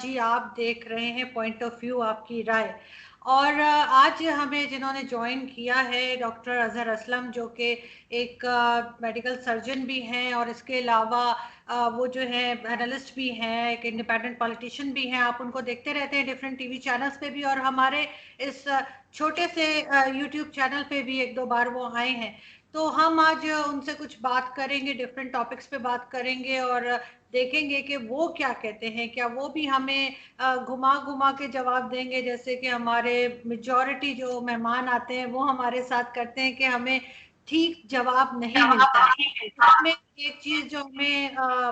جی آپ دیکھ رہے ہیں پوائنٹ آف ویو آپ کی رائے. اور آج ہمیں جنہوں نے جوائن کیا ہے ڈاکٹر اظہر اسلم جو کہ ایک میڈیکل سرجن بھی ہیں اور اس کے علاوہ وہ جو ہے اینالسٹ بھی ہیں, ایک انڈیپینڈنٹ پولیٹیشین بھی ہیں. آپ ان کو دیکھتے رہتے ہیں ڈفرینٹ ٹی وی چینلز پہ بھی, اور ہمارے اس چھوٹے سے یوٹیوب چینل پہ بھی ایک دو بار وہ آئے ہیں. تو ہم آج ان سے کچھ بات کریں گے, ڈفرینٹ ٹاپکس پہ بات کریں گے اور دیکھیں گے کہ وہ کیا کہتے ہیں. کیا وہ بھی ہمیں گھما گھما کے جواب دیں گے جیسے کہ ہمارے میجورٹی جو مہمان آتے ہیں وہ ہمارے ساتھ کرتے ہیں کہ ہمیں ٹھیک جواب نہیں ملتا ہے. اس میں ایک چیز جو ہمیں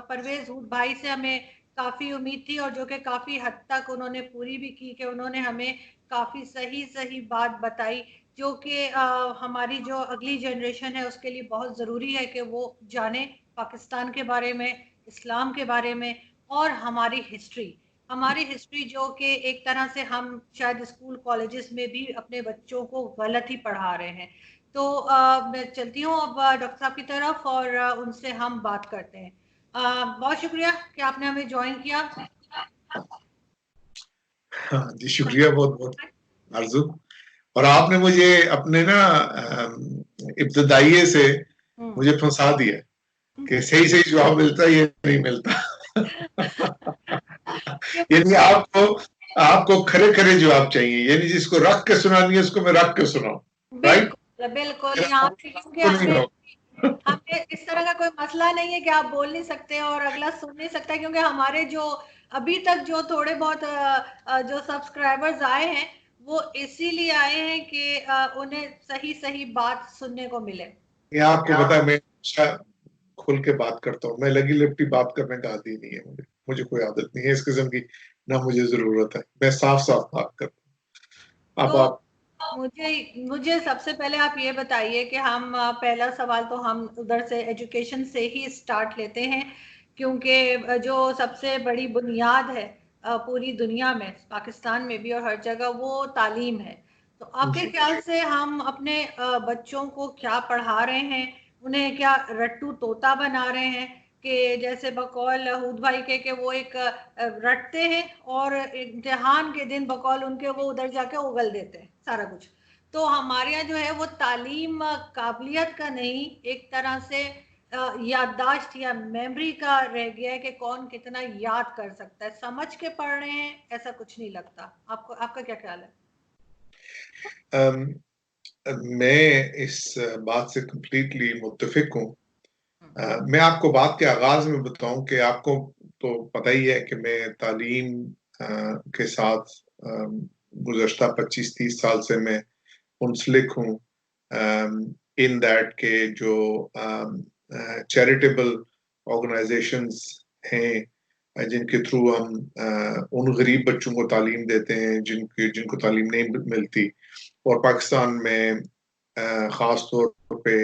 پرویز ہود بھائی سے ہمیں کافی امید تھی اور جو کہ کافی حد تک انہوں نے پوری بھی کی, کہ انہوں نے ہمیں کافی صحیح بات بتائی جو کہ ہماری جو اگلی جنریشن ہے اس کے لیے بہت ضروری ہے کہ وہ جانے پاکستان کے بارے میں, اسلام کے بارے میں, اور ہماری ہسٹری جو کہ ایک طرح سے ہم شاید اسکول کالجز میں بھی اپنے بچوں کو غلط ہی پڑھا رہے ہیں. تو میں چلتی ہوں اب ڈاکٹر صاحب کی طرف اور ان سے ہم بات کرتے ہیں. بہت شکریہ کہ آپ نے ہمیں جوائن کیا. جی شکریہ بہت بہت آرزو. اور آپ نے مجھے اپنے نا ابتدائیے سے مجھے پھنسا دیا کہ صحیح جواب ملتا ہے, یہ نہیں ملتا. یعنی آپ کو کھرے جواب چاہیے, یعنی جس کو رکھ کے سنانی ہے اس کو میں رکھ کے سناؤں. بالکل یہاں پہ کیونکہ ہمیں اس طرح کا کوئی مسئلہ نہیں ہے کہ آپ بول نہیں سکتے اور اگلا سن نہیں سکتا, کیونکہ ہمارے جو ابھی تک جو تھوڑے بہت جو سبسکرائبرز آئے ہیں وہ اسی لیے آئے ہیں کہ انہیں صحیح بات سننے کو ملے. یہ آپ کو پتا ہے میں کھل کے بات کرتا ہوں, میں لگی لپٹی بات کرنے کا عادی نہیں ہے, مجھے کوئی عادت نہیں ہے اس قسم کی, نہ مجھے ضرورت ہے. میں صاف بات کرتا ہوں. اب آپ مجھے سب سے پہلے آپ یہ بتائیے کہ ہم پہلا سوال تو ہم ادھر سے ایجوکیشن سے ہی سٹارٹ لیتے ہیں, کیونکہ جو سب سے بڑی بنیاد ہے پوری دنیا میں, پاکستان میں بھی اور ہر جگہ, وہ تعلیم ہے. تو آپ کے خیال سے ہم اپنے بچوں کو کیا پڑھا رہے ہیں؟ انہیں کیا رٹو طوطا بنا رہے ہیں کہ جیسے بقول ہود بھائی کے کہ وہ ایک رٹتے ہیں اور امتحان کے دن بقول ان کے وہ ادھر جا کے اگل دیتے ہیں سارا کچھ. تو ہمارے یہاں جو ہے وہ تعلیم قابلیت کا نہیں, ایک طرح سے یادداشت یا میموری کا رہ گیا ہے کہ کون کتنا یاد کر سکتا ہے. سمجھ کے پڑھ رہے ہیں ایسا کچھ نہیں لگتا. آپ کا کیا خیال ہے؟ میں اس بات سے کمپلیٹلی متفق ہوں. میں آپ کو بات کے آغاز میں بتاؤں کہ آپ کو تو پتہ ہی ہے کہ میں تعلیم کے ساتھ گزشتہ 25-30 سال سے میں منسلک ہوں. ان دیٹ کہ جو چیریٹیبل آرگنائزیشنز ہیں جن کے تھرو ہم ان غریب بچوں کو تعلیم دیتے ہیں جن کو تعلیم نہیں ملتی, اور پاکستان میں خاص طور پہ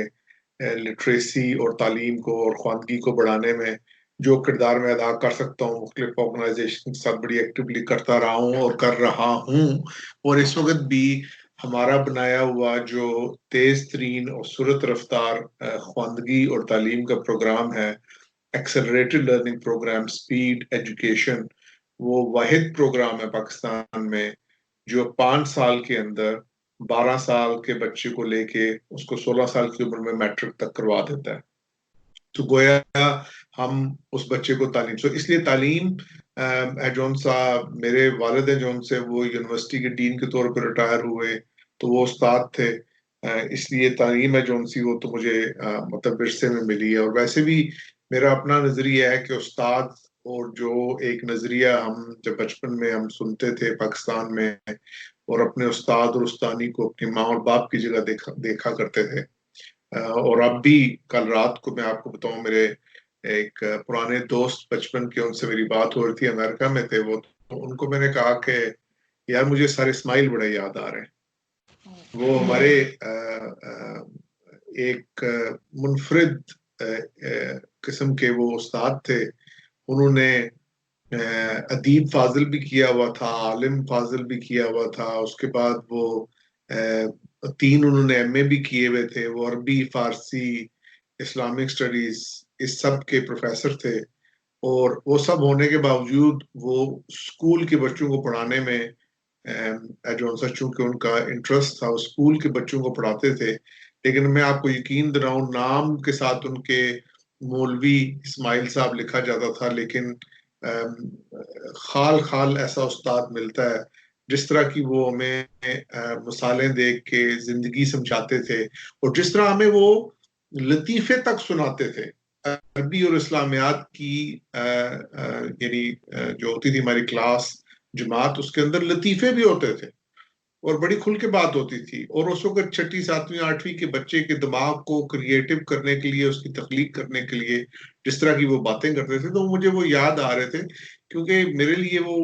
لٹریسی اور تعلیم کو اور خواندگی کو بڑھانے میں جو کردار میں ادا کر سکتا ہوں, مختلف آرگنائزیشن کے ساتھ بڑی ایکٹیولی کرتا رہا ہوں اور کر رہا ہوں. اور اس وقت بھی ہمارا بنایا ہوا جو تیز ترین اور سرعت رفتار خواندگی اور تعلیم کا پروگرام ہے, accelerated learning program speed education, وہ واحد پروگرام ہے پاکستان میں جو 5 سال کے اندر 12 سال کے بچے کو لے کے اس کو 16 سال کی عمر میں میٹرک تک کروا دیتا ہے. تو گویا ہم اس بچے کو تعلیم, اس لیے تعلیم جون صاحب میرے والد ہیں جون سے وہ یونیورسٹی کے ڈین کے طور پر ریٹائر ہوئے, تو وہ استاد تھے, اس لیے تعلیم ہے جون سی وہ تو مجھے مطلب ورثے میں ملی ہے. اور ویسے بھی میرا اپنا نظریہ ہے کہ استاد اور جو ایک نظریہ ہم جب بچپن میں ہم سنتے تھے پاکستان میں, اور اپنے استاد اور استانی کو اپنی ماں اور باپ کی جگہ دیکھا کرتے تھے. اور اب بھی کل رات کو میں آپ کو بتاؤں, میرے ایک پرانے دوست بچپن کے, ان سے میری بات ہو رہی تھی, امریکہ میں تھے وہ, ان کو میں نے کہا کہ یار مجھے سر اسماعیل بڑے یاد آ رہے ہیں. وہ ہمارے ایک منفرد قسم کے وہ استاد تھے. انہوں نے ادیب فاضل بھی کیا ہوا تھا, عالم فاضل بھی کیا ہوا تھا, اس کے بعد وہ 3 انہوں نے ایم اے بھی کیے ہوئے تھے. وہ عربی, فارسی, اسلامک سٹڈیز اس سب کے پروفیسر تھے. اور وہ سب ہونے کے باوجود وہ اسکول کے بچوں کو پڑھانے میں جو چونکہ ان کا انٹرسٹ تھا، اسکول کے بچوں کو پڑھاتے تھے. لیکن میں آپ کو یقین دلاؤں، نام کے ساتھ ان کے مولوی اسماعیل صاحب لکھا جاتا تھا، لیکن خال خال ایسا استاد ملتا ہے جس طرح کی وہ ہمیں مثالیں دیکھ کے زندگی سمجھاتے تھے، اور جس طرح ہمیں وہ لطیفے تک سناتے تھے. عربی اور اسلامیات کی یعنی جو ہوتی تھی ہماری کلاس جماعت، اس کے اندر لطیفے بھی ہوتے تھے اور بڑی کھل کے بات ہوتی تھی. اور اس وقت 6ٹھی 7ویں 8ویں کے بچے کے دماغ کو کریٹو کرنے کے لیے، اس کی تخلیق کرنے کے لیے جس طرح کی وہ باتیں کرتے تھے، تو مجھے وہ یاد آ رہے تھے. کیونکہ میرے لیے وہ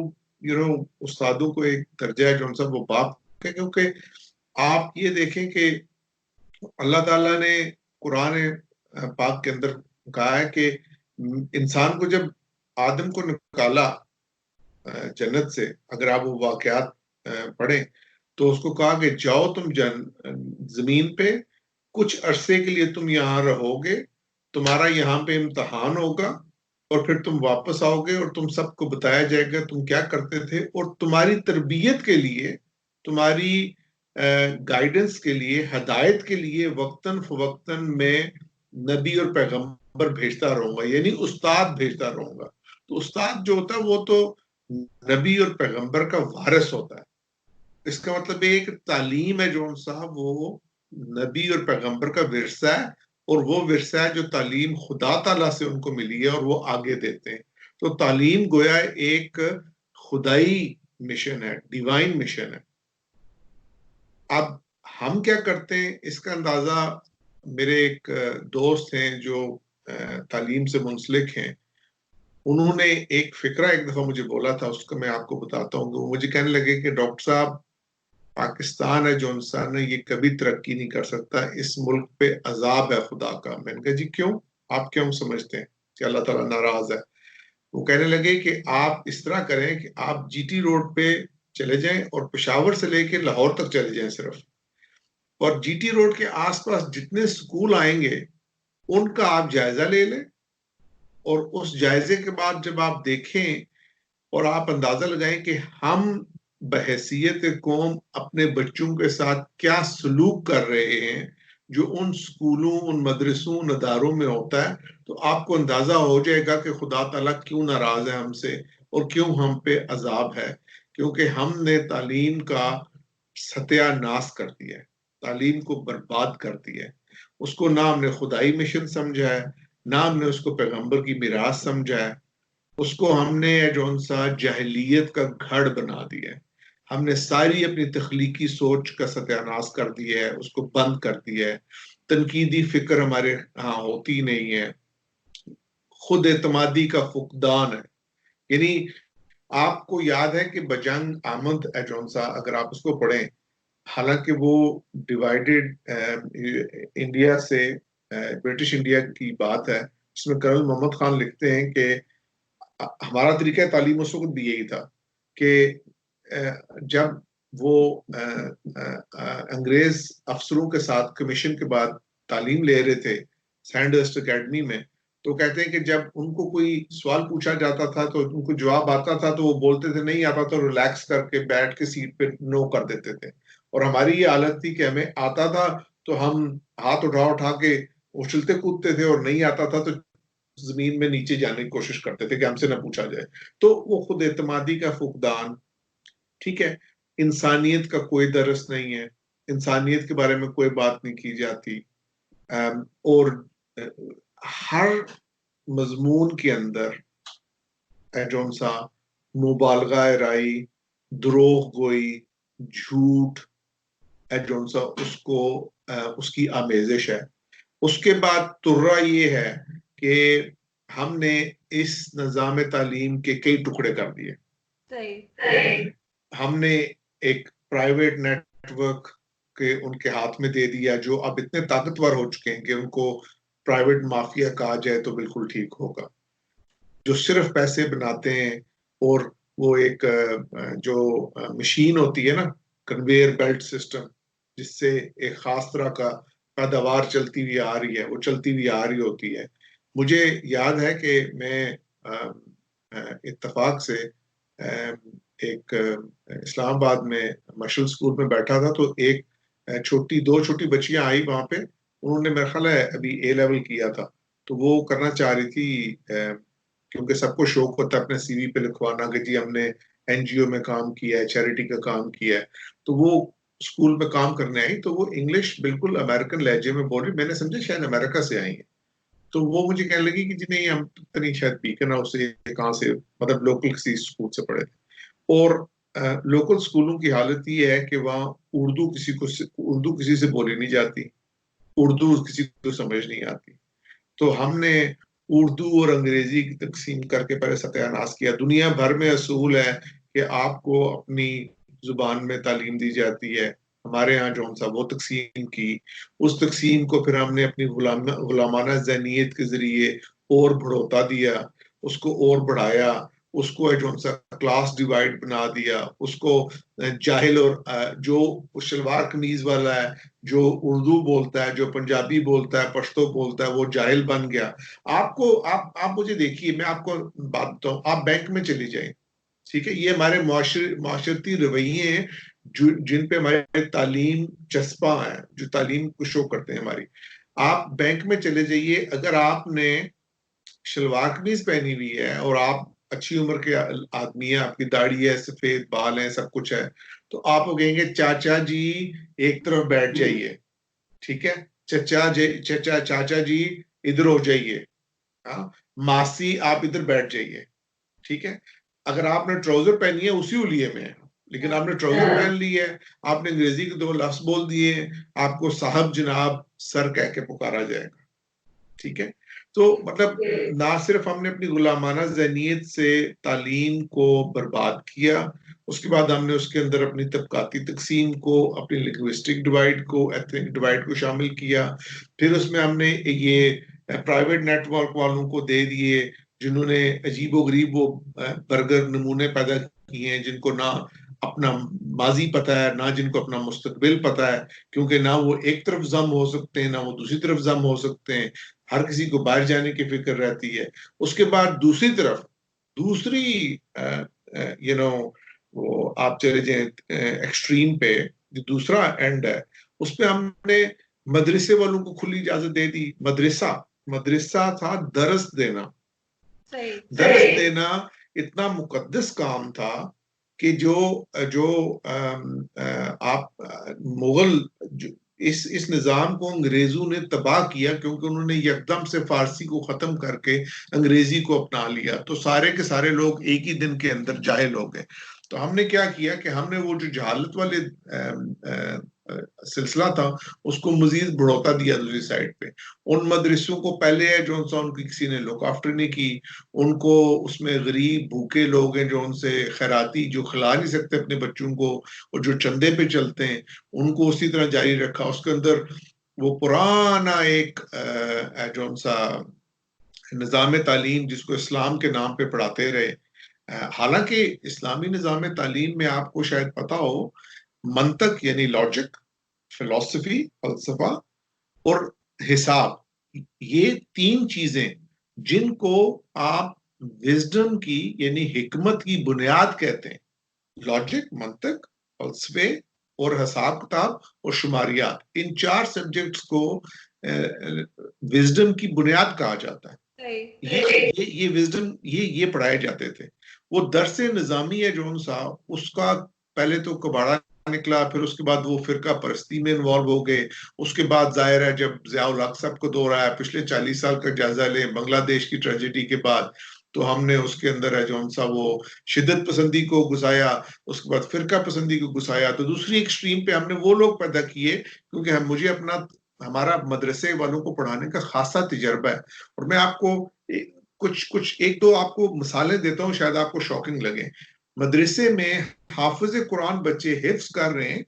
استادوں کو ایک درجہ ہے جو وہ باپ ہے. کیونکہ آپ یہ دیکھیں کہ اللہ تعالیٰ نے قرآن پاک کے اندر کہا ہے کہ انسان کو جب آدم کو نکالا جنت سے، اگر آپ وہ واقعات پڑھیں تو اس کو کہا کہ جاؤ تم زمین پہ، کچھ عرصے کے لیے تم یہاں رہو گے، تمہارا یہاں پہ امتحان ہوگا، اور پھر تم واپس آؤ گے اور تم سب کو بتایا جائے گا تم کیا کرتے تھے. اور تمہاری تربیت کے لیے، تمہاری گائیڈنس کے لیے، ہدایت کے لیے وقتاً فوقتاً میں نبی اور پیغمبر بھیجتا رہوں گا، یعنی استاد بھیجتا رہوں گا. تو استاد جو ہوتا ہے وہ تو نبی اور پیغمبر کا وارث ہوتا ہے. اس کا مطلب ایک تعلیم ہے جو صاحب وہ نبی اور پیغمبر کا ورثہ ہے، اور وہ ورثہ ہے جو تعلیم خدا تعالیٰ سے ان کو ملی ہے اور وہ آگے دیتے ہیں. تو تعلیم گویا ایک خدائی مشن ہے، ڈیوائن مشن ہے. اب ہم کیا کرتے ہیں اس کا اندازہ میرے ایک دوست ہیں جو تعلیم سے منسلک ہیں، انہوں نے ایک فکرہ ایک دفعہ مجھے بولا تھا، اس کا میں آپ کو بتاتا ہوں. وہ مجھے کہنے لگے کہ ڈاکٹر صاحب، پاکستان ہے جو انسان ہے یہ کبھی ترقی نہیں کر سکتا، اس ملک پہ عذاب ہے خدا کا. میں نے کہا جی کیوں؟ آپ کیوں سمجھتے ہیں کہ اللہ تعالیٰ ناراض ہے؟ وہ کہنے لگے کہ آپ اس طرح کریں کہ آپ جی ٹی روڈ پہ چلے جائیں اور پشاور سے لے کے لاہور تک چلے جائیں صرف، اور جی ٹی روڈ کے آس پاس جتنے سکول آئیں گے ان کا آپ جائزہ لے لیں، اور اس جائزے کے بعد جب آپ دیکھیں اور آپ اندازہ لگائیں کہ ہم بحیثیت قوم اپنے بچوں کے ساتھ کیا سلوک کر رہے ہیں جو ان سکولوں، ان مدرسوں، ان اداروں میں ہوتا ہے، تو آپ کو اندازہ ہو جائے گا کہ خدا تعالیٰ کیوں ناراض ہے ہم سے اور کیوں ہم پہ عذاب ہے. کیونکہ ہم نے تعلیم کا ستیہ ناش کر دیا ہے، تعلیم کو برباد کر دیا ہے. اس کو نہ ہم نے خدائی مشن سمجھا ہے، نہ ہم نے اس کو پیغمبر کی میراث سمجھا ہے. اس کو ہم نے جاہلیت کا گھڑ بنا دیا ہے. ہم نے ساری اپنی تخلیقی سوچ کا ستیہ ناش کر دیا ہے، اس کو بند کر دیا ہے. تنقیدی فکر ہمارے ہاں ہوتی نہیں ہے. خود اعتمادی کا فقدان ہے. یعنی آپ کو یاد ہے کہ بجنگ آمد ایجونسا، اگر آپ اس کو پڑھیں، حالانکہ وہ ڈیوائیڈڈ انڈیا سے برٹش انڈیا کی بات ہے، اس میں کرنل محمد خان لکھتے ہیں کہ ہمارا طریقہ تعلیم اس وقت بھی یہی تھا کہ جب وہ انگریز افسروں کے ساتھ کمیشن کے بعد تعلیم لے رہے تھے سینڈرسٹ اکیڈمی میں، تو کہتے ہیں کہ جب ان کو کوئی سوال پوچھا جاتا تھا تو ان کو جواب آتا تھا تو وہ بولتے تھے نہیں آتا، تو ریلیکس کر کے بیٹھ کے سیٹ پہ نو کر دیتے تھے. اور ہماری یہ حالت تھی کہ ہمیں آتا تھا تو ہم ہاتھ اٹھا کے اچھلتے کودتے تھے، اور نہیں آتا تھا تو زمین میں نیچے جانے کی کوشش کرتے تھے کہ ہم سے نہ پوچھا جائے. تو وہ خود اعتمادی کا فقدان، ٹھیک ہے، انسانیت کا کوئی درس نہیں ہے، انسانیت کے بارے میں کوئی بات نہیں کی جاتی، اور ہر مضمون کے اندر جون سا مبالغہ رائی، دروغ گوئی، جھوٹ جون سا اس کی آمیزش ہے. اس کے بعد ترہ یہ ہے کہ ہم نے اس نظام تعلیم کے کئی ٹکڑے کر دیے. ہم نے ایک پرائیویٹ نیٹ ورک کے ان کے ہاتھ میں دے دیا جو اب اتنے طاقتور ہو چکے ہیں کہ ان کو پرائیویٹ مافیا کہا جائے تو بالکل ٹھیک ہوگا، جو صرف پیسے بناتے ہیں. اور وہ ایک جو مشین ہوتی ہے نا، کنویئر بیلٹ سسٹم، جس سے ایک خاص طرح کا پیداوار چلتی ہوئی آ رہی ہے، وہ چلتی ہوئی آ رہی ہوتی ہے. مجھے یاد ہے کہ میں اتفاق سے ایک اسلام آباد میں مشل اسکول میں بیٹھا تھا، تو ایک دو چھوٹی بچیاں آئی وہاں پہ، انہوں نے میرا خیال ہے ابھی اے لیول کیا تھا، تو وہ کرنا چاہ رہی تھی کیونکہ سب کو شوق ہوتا ہے اپنے سی وی پہ لکھوانا کہ جی ہم نے این جی او میں کام کیا ہے، چیریٹی کا کام کیا ہے، تو وہ اسکول میں کام کرنے آئی، تو وہ انگلش بالکل امریکن لہجے میں بول رہی، میں نے سمجھا شاید امریکہ سے آئی ہیں، تو وہ مجھے کہنے لگی کہ جی نہیں ہم اتنی شاید بیکن ہاؤس سے کہاں سے، مطلب لوکل کسی اسکول سے پڑھے تھے، اور لوکل اسکولوں کی حالت یہ ہے کہ وہاں اردو کسی سے بولی نہیں جاتی، اردو کسی کو سمجھ نہیں آتی، تو ہم نے اردو اور انگریزی کی تقسیم کر کے پہلے ستیہ ناش کیا۔ دنیا بھر میں اصول ہے کہ آپ کو اپنی زبان میں تعلیم دی جاتی ہے، ہمارے ہاں جو سا وہ تقسیم کی، اس تقسیم کو پھر ہم نے اپنی غلامانہ ذہنیت کے ذریعے اور بڑھوتا دیا، اس کو اور بڑھایا، اس کو جو سا کلاس ڈیوائڈ بنا دیا، اس کو جاہل اور جو شلوار قمیض والا ہے، جو اردو بولتا ہے، جو پنجابی بولتا ہے، پشتو بولتا ہے، وہ جاہل بن گیا۔ آپ مجھے دیکھیے، میں آپ کو بات بتاؤں، آپ بینک میں چلی جائیں، ٹھیک ہے، یہ ہمارے معاشرتی رویے ہیں جن پہ ہماری تعلیم چسپاں ہے، جو تعلیم کو شو کرتے ہیں ہماری۔ آپ بینک میں چلے جائیے، اگر آپ نے شلوار قمیض پہنی ہوئی ہے اور آپ اچھی عمر کے آدمی ہیں، آپ کی داڑھی ہے، سفید بال ہیں، سب کچھ ہے، تو آپ کو کہیں گے چاچا جی ایک طرف بیٹھ جائیے، ٹھیک ہے، چاچا جی ادھر ہو جائیے، ماسی آپ ادھر بیٹھ جائیے، ٹھیک ہے۔ اگر آپ نے ٹراؤزر پہنی ہے اسی اولیے میں ہے، لیکن آپ نے ٹراؤزر پہن لی ہے، آپ نے انگریزی کے 2 لفظ بول دیے، آپ کو صاحب جناب سر کہہ کے پکارا جائے گا، ٹھیک ہے۔ تو مطلب نہ صرف ہم نے اپنی غلامانہ ذہنیت سے تعلیم کو برباد کیا، اس کے بعد ہم نے اس کے اندر اپنی طبقاتی تقسیم کو، اپنی لنگوسٹک ڈیوائڈ کو، ایتھنک ڈیوائڈ کو شامل کیا، پھر اس میں ہم نے یہ پرائیویٹ نیٹ ورک والوں کو دے دیے جنہوں نے عجیب و غریب وہ برگر نمونے پیدا کیے ہیں، جن کو نہ اپنا ماضی پتہ ہے، نہ جن کو اپنا مستقبل پتہ ہے، کیونکہ نہ وہ ایک طرف ضم ہو سکتے ہیں، نہ وہ دوسری طرف ضم ہو سکتے ہیں، ہر کسی کو باہر جانے کی فکر رہتی ہے۔ اس کے بعد دوسری طرف دوسری وہ آپ چلے جائیں ایکسٹریم پہ، جو دوسرا اینڈ ہے، اس پہ ہم نے مدرسے والوں کو کھلی اجازت دے دی۔ مدرسہ تھا درس دینا، درس دینا اتنا مقدس کام تھا کہ جو آپ مغل اس نظام کو انگریزوں نے تباہ کیا، کیونکہ انہوں نے یکدم سے فارسی کو ختم کر کے انگریزی کو اپنا لیا، تو سارے کے سارے لوگ ایک ہی دن کے اندر جاہل ہو گئے۔ تو ہم نے کیا کیا کہ ہم نے وہ جو جہالت والے سلسلہ تھا اس کو مزید بڑھوتا دیا دوسری سائڈ پہ۔ ان مدرسوں کو پہلے ہے جو ان کی کسی نے لوک آفٹر نہیں کی، ان کو اس میں غریب بھوکے لوگ ہیں جو ان سے خیراتی جو کھلا نہیں سکتے اپنے بچوں کو، اور جو چندے پہ چلتے ہیں، ان کو اسی طرح جاری رکھا۔ اس کے اندر وہ پرانا ایک جو سا نظام تعلیم جس کو اسلام کے نام پہ پڑھاتے رہے، حالانکہ اسلامی نظام تعلیم میں آپ کو شاید پتا ہو، منطق یعنی لاجک، فلسفی فلسفہ اور حساب، یہ 3 چیزیں جن کو آپ وزڈم کی یعنی حکمت کی بنیاد کہتے ہیں، لاجک، منطق، فلسفے اور حساب کتاب اور شماریات، ان 4 سبجیکٹس کو وزڈم کی بنیاد کہا جاتا ہے۔ یہ وزڈم یہ پڑھائے جاتے تھے۔ وہ درس نظامی ہے جو سا، اس کا پہلے تو کباڑا نکلا، پھر اس کے بعد وہ فرقہ پرستی میں انوالو ہو گئے۔ اس کے بعد ظاہر ہے جب ضیاء الحق صاحب کو دور آیا، پچھلے 40 سال کا جائزہ لیں بنگلہ دیش کی ٹریجڈی کے بعد، تو ہم نے اس کے اندر ہے جو سا وہ شدت پسندی کو گھسایا، اس کے بعد فرقہ پسندی کو گھسایا۔ تو دوسری ایکسٹریم پہ ہم نے وہ لوگ پیدا کیے، کیونکہ مجھے ہمارا مدرسے والوں کو پڑھانے کا خاصا تجربہ ہے، اور میں آپ کو کچھ ایک دو آپ کو مثالیں دیتا ہوں، شاید آپ کو شاکنگ لگے۔ مدرسے میں حافظ قرآن بچے حفظ کر رہے ہیں،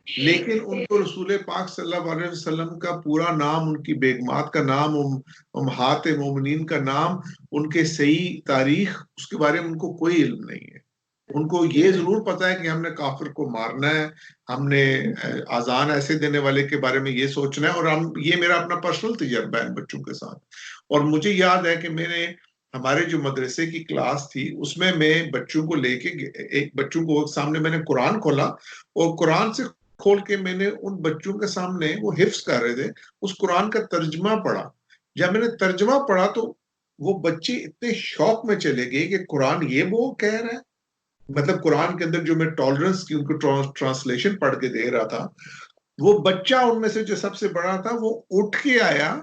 لیکن ان کو رسول پاک صلی اللہ علیہ وسلم کا پورا نام، ان کی بیگمات کا نام، امہات مومنین کا نام، ان کے صحیح تاریخ، اس کے بارے میں ان کو کوئی علم نہیں ہے۔ ان کو یہ ضرور پتا ہے کہ ہم نے کافر کو مارنا ہے، ہم نے آزان ایسے دینے والے کے بارے میں یہ سوچنا ہے، اور یہ میرا اپنا پرسنل تجربہ ہے بچوں کے ساتھ. اور مجھے یاد ہے کہ ہمارے جو مدرسے کی کلاس تھی اس میں بچوں کو لے کے ایک بچوں کو سامنے میں نے قرآن کھولا، اور قرآن سے کھول کے میں نے ان بچوں کے سامنے، وہ حفظ کر رہے تھے، اس قرآن کا ترجمہ پڑھا. جب میں نے ترجمہ پڑھا تو وہ بچے اتنے شوق میں چلے گئے کہ قرآن یہ وہ کہہ رہا ہے. مطلب قرآن کے اندر جو میں ٹالرنس کی ان کو ٹرانسلیشن پڑھ کے دے رہا تھا، وہ بچہ ان میں سے جو سب سے بڑا تھا وہ اٹھ کے آیا،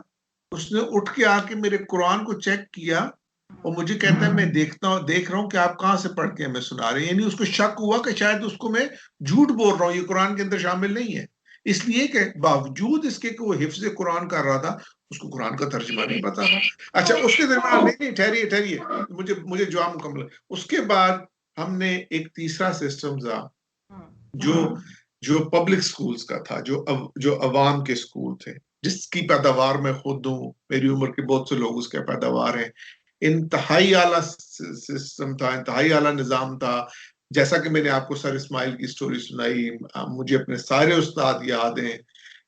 اس نے اٹھ کے آ کے میرے قرآن کو چیک کیا اور مجھے کہتا ہے میں دیکھ رہا ہوں کہ آپ کہاں سے پڑھ کے ہمیں سنا رہے ہیں. یعنی اس کو شک ہوا کہ شاید اس کو میں جھوٹ بول رہا ہوں، یہ قرآن کے اندر شامل نہیں ہے، اس لیے کہ باوجود اس کے کہ وہ حفظ قرآن کر رہا تھا اس کو قرآن کا ترجمہ نہیں پتا تھا. اچھا اس کے درمیان نہیں ٹھہریے مجھے جواب مکمل. اس کے بعد ہم نے ایک تیسرا سسٹم تھا جو پبلک سکولز کا تھا، جو عوام کے سکول تھے، جس کی پیداوار میں خود ہوں، میری عمر کے بہت سے لوگ اس کے پیداوار ہیں. انتہائی اعلیٰ سسٹم تھا، انتہائی اعلیٰ نظام تھا. جیسا کہ میں نے آپ کو سر اسماعیل کی سٹوری سنائی، مجھے اپنے سارے استاد یاد ہیں،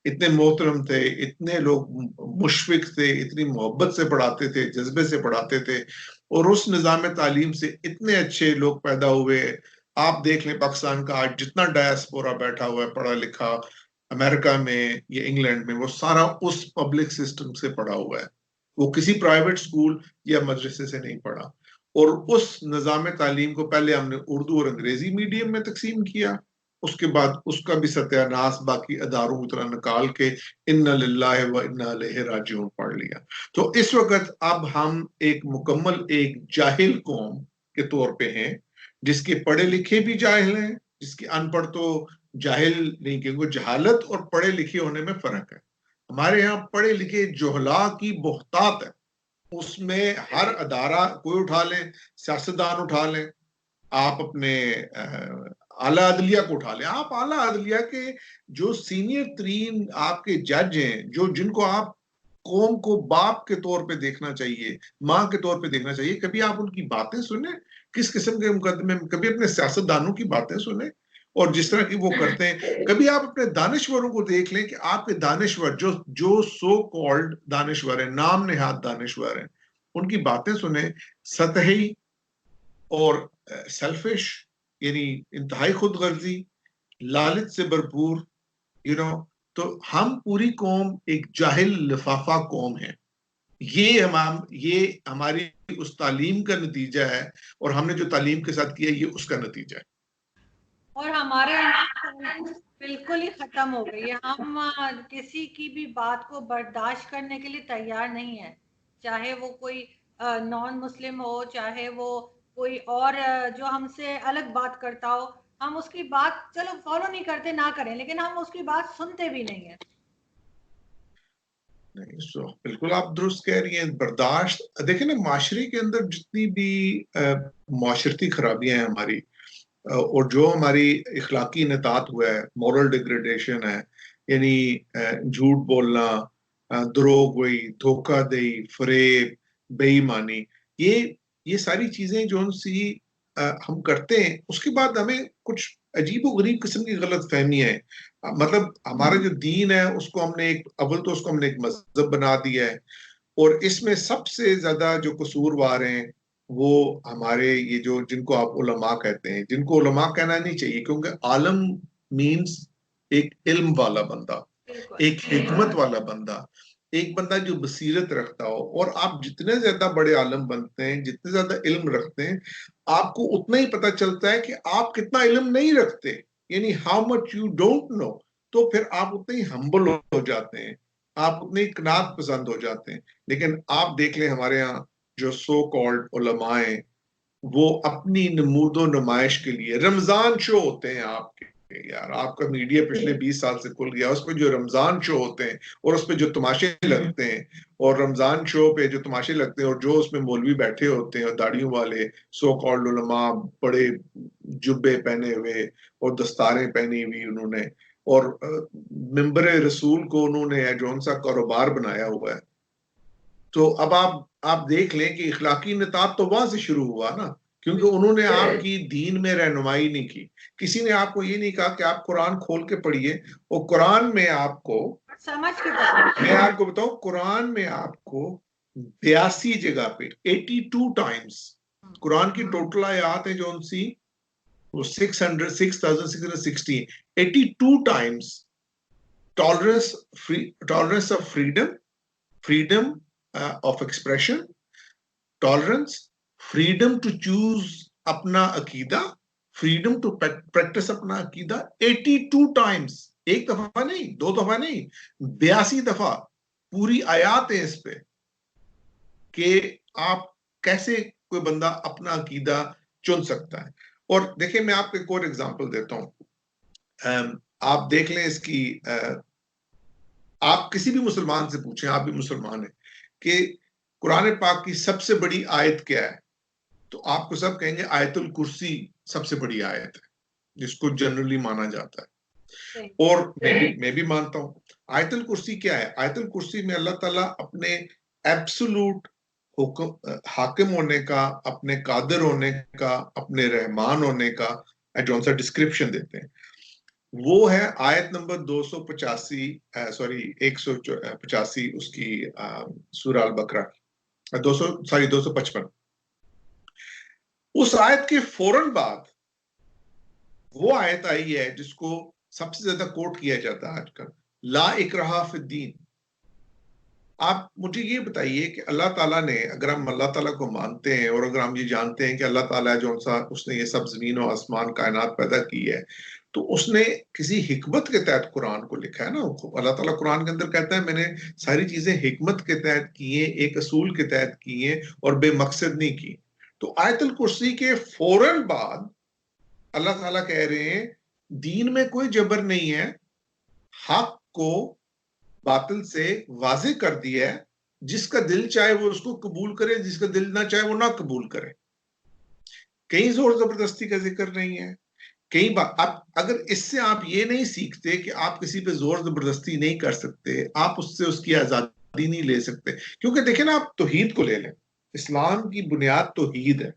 اتنے محترم تھے، اتنے لوگ مشفق تھے، اتنی محبت سے پڑھاتے تھے، جذبے سے پڑھاتے تھے، اور اس نظام تعلیم سے اتنے اچھے لوگ پیدا ہوئے. آپ دیکھ لیں پاکستان کا آج جتنا ڈائسپورا بیٹھا ہوا ہے پڑھا لکھا امریکہ میں یا انگلینڈ میں، وہ سارا اس پبلک سسٹم سے پڑھا ہوا ہے، وہ کسی پرائیویٹ سکول یا مدرسے سے نہیں پڑھا. اور اس نظام تعلیم کو پہلے ہم نے اردو اور انگریزی میڈیم میں تقسیم کیا، اس کے بعد اس کا بھی ستیہ ناس باقی اداروں کی طرح نکال کے انا للہ و انا الیہ راجعون پڑھ لیا. تو اس وقت اب ہم ایک مکمل ایک جاہل قوم کے طور پہ ہیں، جس کے پڑھے لکھے بھی جاہل ہیں، جس کے ان پڑھ تو جاہل نہیں، کیونکہ جہالت اور پڑھے لکھے ہونے میں فرق ہے. ہمارے ہاں پڑھے لکھے جہلا کی بہتات ہے، اس میں ہر ادارہ کوئی اٹھا لیں، سیاستدان اٹھا لیں، آپ اپنے اعلیٰ عدلیہ کو اٹھا لیں، آپ اعلیٰ عدلیہ کے جو سینئر ترین آپ کے جج ہیں، جن کو آپ قوم کو باپ کے طور پہ دیکھنا چاہیے، ماں کے طور پہ دیکھنا چاہیے، کبھی آپ ان کی باتیں سنیں کس قسم کے مقدمے میں، کبھی اپنے سیاستدانوں کی باتیں سنیں اور جس طرح کی وہ کرتے ہیں. کبھی آپ اپنے دانشوروں کو دیکھ لیں کہ آپ کے دانشور جو سو کالڈ دانشور ہیں، نام نہاد دانشور ہیں، ان کی باتیں سنیں. سطحی اور سیلفش، یعنی انتہائی خود غرضی، لالچ سے بھرپور، تو ہم پوری قوم ایک جاہل لفافہ قوم ہے. یہ ہماری اس تعلیم کا نتیجہ ہے، اور ہم نے جو تعلیم کے ساتھ کیا یہ اس کا نتیجہ ہے. اور ہمارے بالکل ہی ختم ہو گئی ہے. ہم کسی کی بھی بات کو برداشت کرنے کے لیے تیار نہیں ہے، چاہے وہ کوئی نان مسلم ہو، چاہے وہ کوئی اور جو ہم سے الگ بات کرتا ہو. ہم اس کی بات چلو فالو نہیں کرتے، نہ کریں، لیکن ہم اس کی بات سنتے بھی نہیں ہیں. بالکل آپ درست کہہ رہی ہیں. برداشت دیکھیں نا، معاشرے کے اندر جتنی بھی معاشرتی خرابیاں ہیں ہماری، اور جو ہماری اخلاقی انحطاط ہوا ہے، مورل ڈیگریڈیشن ہے، یعنی جھوٹ بولنا، دروغ گوئی، دھوکہ دہی، فریب، بے ایمانی، یہ ساری چیزیں جو ہم کرتے ہیں، اس کے بعد ہمیں کچھ عجیب و غریب قسم کی غلط فہمی ہے. مطلب ہمارا جو دین ہے اس کو ہم نے ایک مذہب بنا دیا ہے، اور اس میں سب سے زیادہ جو قصوروار ہیں وہ ہمارے یہ جن کو آپ علماء کہتے ہیں، جن کو علماء کہنا نہیں چاہیے، کیونکہ عالم مینز ایک علم والا بندہ، ایک حکمت والا بندہ، ایک بندہ جو بصیرت رکھتا ہو. اور آپ جتنے زیادہ بڑے عالم بنتے ہیں، جتنے زیادہ علم رکھتے ہیں، آپ کو اتنا ہی پتہ چلتا ہے کہ آپ کتنا علم نہیں رکھتے، یعنی how much you don't know. تو پھر آپ اتنے ہی ہمبل ہو جاتے ہیں، آپ اتنے ہی قناعت پسند ہو جاتے ہیں. لیکن آپ دیکھ لیں ہمارے ہاں جو سو کالڈ علماء ہیں، وہ اپنی نمود و نمائش کے لیے رمضان شو ہوتے ہیں. آپ کے یار، آپ کا میڈیا پچھلے 20 سال سے کھل گیا، اس پہ جو رمضان شو ہوتے ہیں اور اس پہ جو تماشے لگتے ہیں، اور رمضان شو پہ جو تماشے لگتے ہیں اور جو اس میں مولوی بیٹھے ہوتے ہیں اور داڑیوں والے سو کالڈ علماء، بڑے جبے پہنے ہوئے اور دستاریں پہنی ہوئی انہوں نے، اور ممبر رسول کو انہوں نے جو ان سا کاروبار بنایا ہوا ہے. تو اب آپ دیکھ لیں کہ اخلاقی انحطاط تو وہاں سے شروع ہوا نا. کیونکہ انہوں نے آپ کی دین میں رہنمائی نہیں کی. کسی نے آپ کو یہ نہیں کہا کہ آپ قرآن کھول کے پڑھیے, اور قرآن میں آپ کو سمجھ کے پڑھیے. میں آپ کو بتاؤں, قرآن میں آپ کو 82 جگہ پہ 82 ٹائمز قرآن کی ٹوٹل آیات ہیں جو ان سی 6616 82 times tolerance of freedom of expression, tolerance, freedom to choose اپنا عقیدہ, freedom to practice اپنا عقیدہ 82 times, ایک دفعہ نہیں, دو دفعہ نہیں, 82 دفعہ پوری آیات ہے اس پہ کہ آپ کیسے کوئی بندہ اپنا عقیدہ چن سکتا ہے. اور دیکھیں میں آپ کو ایک اور ایگزامپل دیتا ہوں, آپ دیکھ لیں اس کی, آپ کسی بھی مسلمان سے پوچھیں, آپ بھی مسلمان ہیں, کہ قرآن پاک کی سب سے بڑی آیت کیا ہے, تو آپ کو سب کہیں گے آیت الکرسی سب سے بڑی آیت ہے, جس کو جنرلی مانا جاتا ہے, اور میں بھی مانتا ہوں. آیت الکرسی کیا ہے؟ آیت الکرسی میں اللہ تعالیٰ اپنے ایبسولوٹ حاکم ہونے کا, اپنے قادر ہونے کا, اپنے رحمان ہونے کا جو سا ڈسکرپشن دیتے ہیں. وہ ہے آیت نمبر 185 اس کی سورہ البقرہ 255. اس آیت کے فوراً بعد وہ آیت آئی ہے جس کو سب سے زیادہ کوٹ کیا جاتا ہے آج کل, لا اکراہ فی الدین. آپ مجھے یہ بتائیے کہ اللہ تعالیٰ نے, اگر ہم اللہ تعالیٰ کو مانتے ہیں اور اگر ہم یہ جانتے ہیں کہ اللہ تعالیٰ جو سا اس نے یہ سب زمین و آسمان کائنات پیدا کی ہے, تو اس نے کسی حکمت کے تحت قرآن کو لکھا ہے نا. اللہ تعالیٰ قرآن کے اندر کہتا ہے میں نے ساری چیزیں حکمت کے تحت کی ہیں, ایک اصول کے تحت کی ہیں, اور بے مقصد نہیں کی. تو آیت الکرسی کے فوراً بعد اللہ تعالیٰ کہہ رہے ہیں دین میں کوئی جبر نہیں ہے, حق کو باطل سے واضح کر دیا ہے, جس کا دل چاہے وہ اس کو قبول کرے, جس کا دل نہ چاہے وہ نہ قبول کرے. کہیں زور زبردستی کا ذکر نہیں ہے, کئی بات. اگر اس سے آپ یہ نہیں سیکھتے کہ آپ کسی پہ زور زبردستی نہیں کر سکتے, آپ اس سے اس کی آزادی نہیں لے سکتے, کیونکہ دیکھیں نا, آپ توحید کو لے لیں, اسلام کی بنیاد توحید ہے,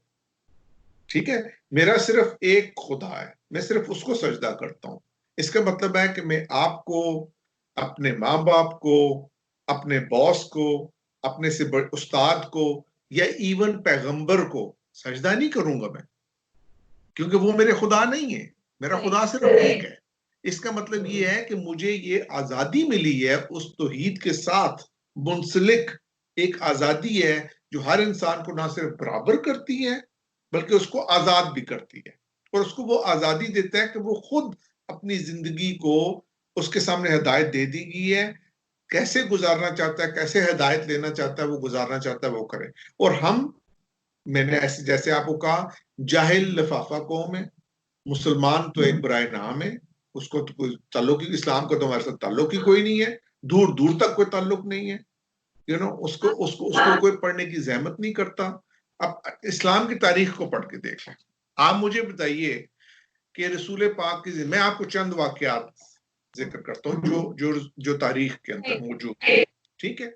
ٹھیک ہے, میرا صرف ایک خدا ہے, میں صرف اس کو سجدہ کرتا ہوں. اس کا مطلب ہے کہ میں آپ کو, اپنے ماں باپ کو, اپنے باس کو, اپنے سے بڑے استاد کو, یا ایون پیغمبر کو سجدہ نہیں کروں گا میں, کیونکہ وہ میرے خدا نہیں ہے, میرا خدا صرف ایک ہے. اس کا مطلب یہ ہے کہ مجھے یہ آزادی ملی ہے اس توحید کے ساتھ منسلک, ایک آزادی ہے جو ہر انسان کو نہ صرف برابر کرتی ہے بلکہ اس کو آزاد بھی کرتی ہے, اور اس کو وہ آزادی دیتا ہے کہ وہ خود اپنی زندگی کو اس کے سامنے ہدایت دے دی گئی ہے, کیسے گزارنا چاہتا ہے, کیسے ہدایت لینا چاہتا ہے, وہ گزارنا چاہتا ہے وہ کرے. اور ہم, میں نے ایسے جیسے آپ کو کہا, جاہل لفافہ قوم ہے, مسلمان تو ایک برائے نام ہے, اس کو تو کوئی تعلق ہی, اسلام کا تو ہمارے ساتھ تعلق ہی کوئی نہیں ہے, دور دور تک کوئی تعلق نہیں ہے, اس کو کوئی پڑھنے کی زحمت نہیں کرتا. اب اسلام کی تاریخ کو پڑھ کے دیکھ لیں. آپ مجھے بتائیے کہ رسول پاک کی, میں آپ کو چند واقعات ذکر کرتا ہوں جو تاریخ کے اندر موجود ہے, ٹھیک ہے.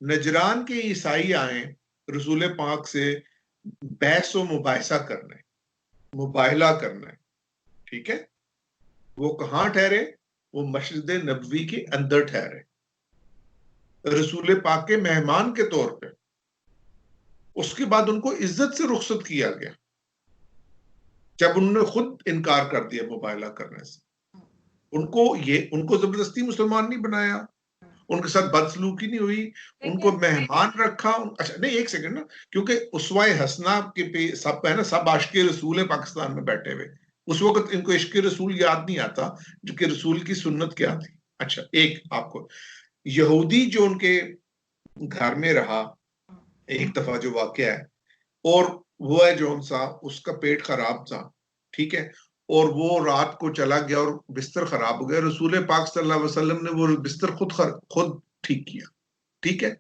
نجران کے عیسائی آئیں رسول پاک سے بحث و مباحثہ کرنے, مباہلہ کرنا, ٹھیک ہے. وہ کہاں ٹھہرے؟ وہ مسجد نبوی کے اندر ٹھہرے, رسول پاک کے مہمان کے طور پہ. اس کے بعد ان کو عزت سے رخصت کیا گیا جب انہوں نے خود انکار کر دیا مباہلہ کرنے سے. ان کو زبردستی مسلمان نہیں بنایا, ان کے ساتھ بدسلوکی نہیں ہوئی, ان کو مہمان رکھا. اچھا نہیں, ایک سیکنڈ نا, کیونکہ اسوہ حسنہ کے سب ہے نا, سب عاشق رسول پاکستان میں بیٹھے ہوئے, اس وقت ان کو عشق رسول یاد نہیں آتا جو کہ رسول کی سنت کیا تھی. اچھا, ایک آپ کو یہودی جو ان کے گھر میں رہا ایک دفعہ جو واقعہ ہے, اور وہ ہے جو سا اس کا پیٹ خراب تھا, ٹھیک ہے, اور وہ رات کو چلا گیا اور بستر خراب ہو گیا. رسول پاک صلی اللہ علیہ وسلم نے وہ بستر خود ٹھیک کیا, ٹھیک ہے.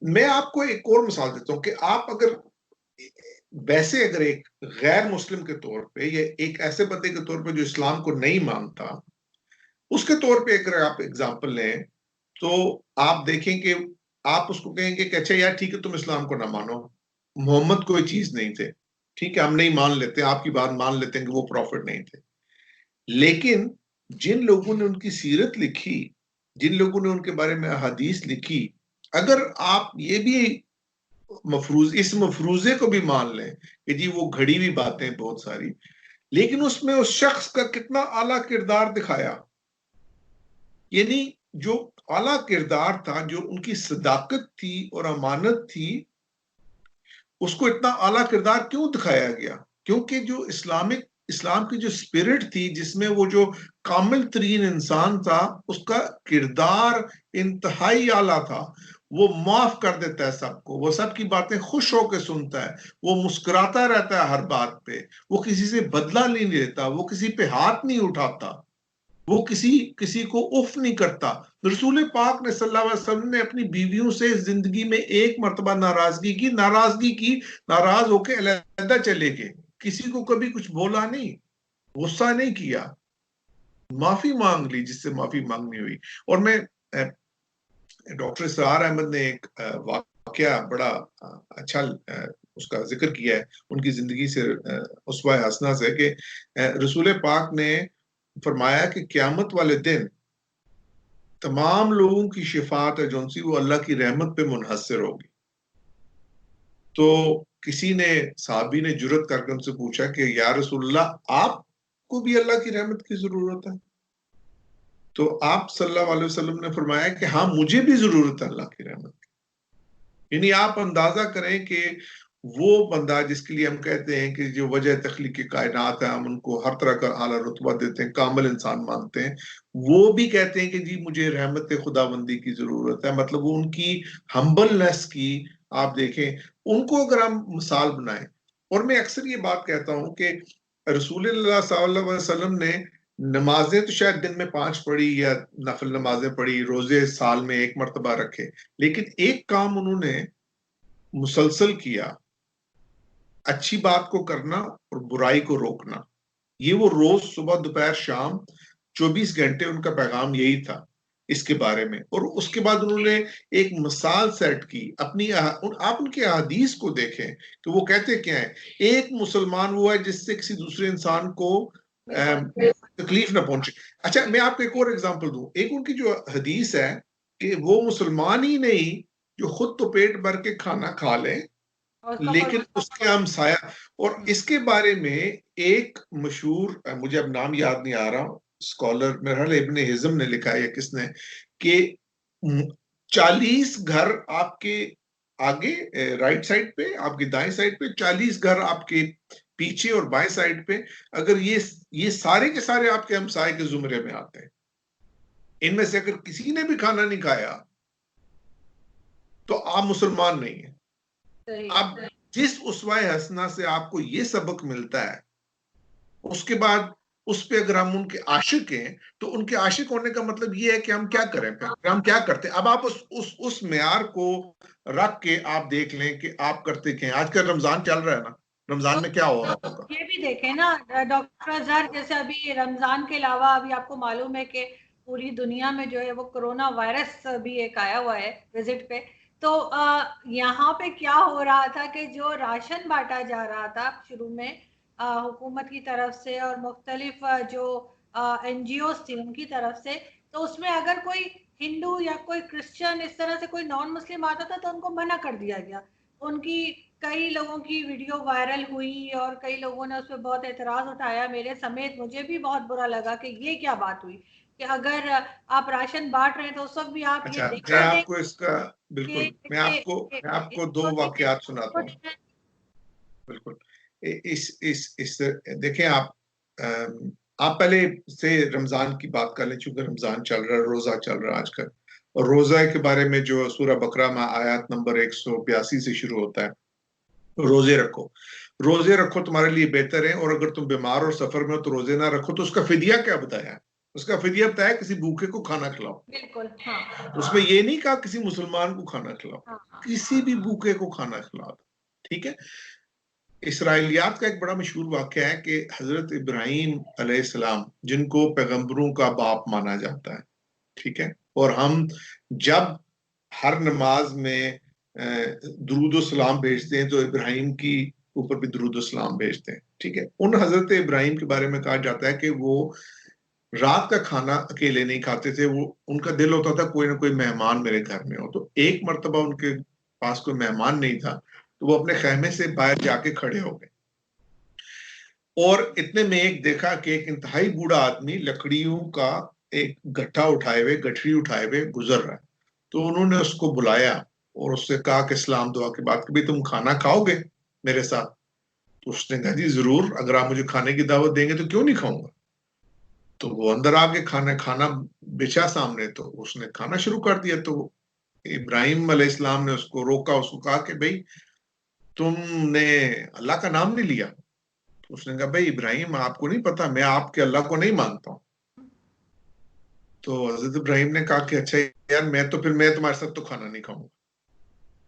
میں آپ کو ایک اور مثال دیتا ہوں کہ آپ اگر ویسے اگر ایک غیر مسلم کے طور پہ, یا ایک ایسے بندے کے طور پہ جو اسلام کو نہیں مانتا, اس کے طور پہ اگر آپ اگزامپل لیں, تو آپ دیکھیں کہ آپ اس کو کہیں گے کہ اچھا یار ٹھیک ہے, تم اسلام کو نہ مانو, محمد کوئی چیز نہیں تھے, ٹھیک ہے ہم نہیں مان لیتے, آپ کی بات مان لیتے ہیں کہ وہ پروفٹ نہیں تھے, لیکن جن لوگوں نے ان کی سیرت لکھی, جن لوگوں نے ان کے بارے میں احادیث لکھی, اگر آپ یہ بھی اس مفروضے کو بھی مان لیں کہ جی وہ گھڑی ہوئی باتیں بہت ساری, لیکن اس میں اس شخص کا کتنا اعلیٰ کردار دکھایا, یعنی جو اعلیٰ کردار تھا, جو ان کی صداقت تھی اور امانت تھی, اس کو اتنا اعلیٰ کردار کیوں دکھایا گیا؟ کیونکہ جو اسلام کی جو سپرٹ تھی, جس میں وہ جو کامل ترین انسان تھا, اس کا کردار انتہائی اعلیٰ تھا. وہ معاف کر دیتا ہے سب کو, وہ سب کی باتیں خوش ہو کے سنتا ہے, وہ مسکراتا رہتا ہے ہر بات پہ, وہ کسی سے بدلہ نہیں لیتا, وہ کسی پہ ہاتھ نہیں اٹھاتا, وہ کسی کو اف نہیں کرتا. رسول پاک نے صلی اللہ علیہ وسلم نے اپنی بیویوں سے زندگی میں ایک مرتبہ ناراضگی کی, ناراض ہو کے علیحدہ چلے گئے, کسی کو کبھی کچھ بولا نہیں, غصہ نہیں کیا, معافی مانگ لی جس سے معافی مانگنی ہوئی. اور میں ڈاکٹر اسرار احمد نے ایک واقعہ بڑا اچھا اس کا ذکر کیا ہے ان کی زندگی سے, اسوہ حسنہ سے, کہ رسول پاک نے فرمایا کہ قیامت والے دن تمام لوگوں کی شفاعت ہے جون سی وہ اللہ کی رحمت پہ منحصر ہوگی. تو کسی نے, صحابی نے جرت کر کے ان سے پوچھا کہ یا رسول اللہ آپ کو بھی اللہ کی رحمت کی ضرورت ہے؟ تو آپ صلی اللہ علیہ وسلم نے فرمایا کہ ہاں مجھے بھی ضرورت ہے اللہ کی رحمت کی. یعنی آپ اندازہ کریں کہ وہ بندہ جس کے لیے ہم کہتے ہیں کہ جو وجہ تخلیق کائنات ہے, ہم ان کو ہر طرح کا اعلیٰ رتبہ دیتے ہیں, کامل انسان مانتے ہیں, وہ بھی کہتے ہیں کہ جی مجھے رحمت خداوندی کی ضرورت ہے. مطلب وہ ان کی ہمبلنس کی آپ دیکھیں, ان کو اگر ہم مثال بنائیں. اور میں اکثر یہ بات کہتا ہوں کہ رسول اللہ صلی اللہ علیہ وسلم نے نمازیں تو شاید دن میں 5 پڑھی یا نفل نمازیں پڑھی, روزے سال میں 1 مرتبہ رکھے, لیکن ایک کام انہوں نے مسلسل کیا, اچھی بات کو کرنا اور برائی کو روکنا. یہ وہ روز صبح دوپہر شام 24 گھنٹے ان کا پیغام یہی تھا اس کے بارے میں. اور اس کے بعد انہوں نے ایک مثال سیٹ کی اپنی. آپ ان کے احادیث کو دیکھیں کہ وہ کہتے کیا ہیں, ایک مسلمان وہ ہے جس سے کسی دوسرے انسان کو تکلیف نہ پہنچے. اچھا میں آپ کو ایک اور ایگزامپل دوں. ایک ان کی جو حدیث ہے کہ وہ مسلمان ہی نہیں جو خود تو پیٹ بھر کے کھانا کھا لے لیکن اس کے ہمسایہ. اور اس کے بارے میں ایک مشہور, مجھے اب نام یاد نہیں آ رہا, اسکالر میرا ابن حزم نے لکھا ہے کس نے, کہ 40 گھر آپ کے آگے رائٹ سائڈ پہ, آپ کی دائیں سائڈ پہ, 40 گھر آپ کے پیچھے اور بائیں سائڈ پہ, اگر یہ سارے کے سارے آپ کے ہمسائے کے زمرے میں آتے ہیں, ان میں سے اگر کسی نے بھی کھانا نہیں کھایا تو آپ مسلمان نہیں ہیں. اب جس اسوہ حسنہ سے آپ کو یہ سبق ملتا ہے, اس کے بعد اس پہ اگر ہم ان کے عاشق ہیں تو ان کے عاشق ہونے کا مطلب یہ ہے کہ ہم کیا کریں, ہم کیا کرتے ہیں. اب آپ اس معیار کو رکھ کے آپ دیکھ لیں کہ آپ کرتے کیا ہیں. آج کل رمضان چل رہا ہے نا, رمضان میں کیا ہو رہا ہوگا یہ بھی دیکھیں نا ڈاکٹر اظہر, جیسے ابھی رمضان کے علاوہ ابھی آپ کو معلوم ہے کہ پوری دنیا میں جو ہے وہ کرونا وائرس بھی ایک آیا ہوا ہے وزٹ پہ. تو یہاں پہ کیا ہو رہا تھا کہ جو راشن بانٹا جا رہا تھا شروع میں حکومت کی طرف سے اور مختلف جو این جی اوز تھی ان کی طرف سے, تو اس میں اگر کوئی ہندو یا کوئی کرسچن اس طرح سے کوئی نان مسلم آتا تھا تو ان کو منع کر دیا گیا. ان کی کئی لوگوں کی ویڈیو وائرل ہوئی اور کئی لوگوں نے اس پہ بہت اعتراض اٹھایا, میرے سمیت. مجھے بھی بہت برا لگا کہ یہ کیا بات ہوئی کہ اگر آپ راشن بانٹ رہے ہیں تو اس وقت بھی آپ یہ دیکھ میں رہے آپ کو اس کا بالکل میں آپ کو 2 واقعات سناتا ہوں. بالکل دیکھیں آپ پہلے سے رمضان کی بات کر لیں, چونکہ رمضان چل رہا ہے, روزہ چل رہا ہے آج کل, اور روزہ کے بارے میں جو سورہ بقرہ میں آیات نمبر 182 سے شروع ہوتا ہے, روزے رکھو تمہارے لیے بہتر ہے, اور اگر تم بیمار اور سفر میں ہو تو روزے نہ رکھو. تو اس کا فدیہ کیا بتایا ہے؟ اس کا فدیہ بتایا کسی بھوکے کو کھانا کھلاؤ. بالکل, اس میں یہ نہیں کہا کسی مسلمان کو کھانا کھلاؤ, کسی بھی بھوکے کو کھانا کھلاؤ. ٹھیک ہے. اسرائیلیات کا ایک بڑا مشہور واقعہ ہے کہ حضرت ابراہیم علیہ السلام, جن کو پیغمبروں کا باپ مانا جاتا ہے, ٹھیک ہے, اور ہم جب ہر نماز میں درود و سلام بھیجتے ہیں تو ابراہیم کی اوپر بھی درود و سلام بھیجتے ہیں. ٹھیک ہے. ان حضرت ابراہیم کے بارے میں کہا جاتا ہے کہ وہ رات کا کھانا اکیلے نہیں کھاتے تھے. وہ ان کا دل ہوتا تھا کوئی نہ کوئی مہمان میرے گھر میں ہو. تو ایک مرتبہ ان کے پاس کوئی مہمان نہیں تھا تو وہ اپنے خیمے سے باہر جا کے کھڑے ہو گئے اور اتنے میں ایک دیکھا کہ ایک انتہائی بوڑھا آدمی لکڑیوں کا ایک گٹھا اٹھائے ہوئے گٹھری اٹھائے ہوئے گزر رہا ہے. تو انہوں نے اس کو بلایا اور اس سے کہا کہ سلام دعا کے بعد کہ بھئی تم کھانا کھاؤ گے میرے ساتھ؟ تو اس نے کہا جی ضرور، اگر آپ مجھے کھانے کی دعوت دیں گے تو کیوں نہیں کھاؤں گا. تو وہ اندر آ کے کھانا بچا سامنے تو اس نے کھانا شروع کر دیا. تو ابراہیم علیہ السلام نے اس کو روکا، اس کو کہا کہ بھئی تم نے اللہ کا نام نہیں لیا. اس نے کہا بھئی ابراہیم آپ کو نہیں پتا میں آپ کے اللہ کو نہیں مانتا ہوں. تو حضرت ابراہیم نے کہا کہ اچھا یار میں تمہارے ساتھ تو کھانا نہیں کھاؤں گا.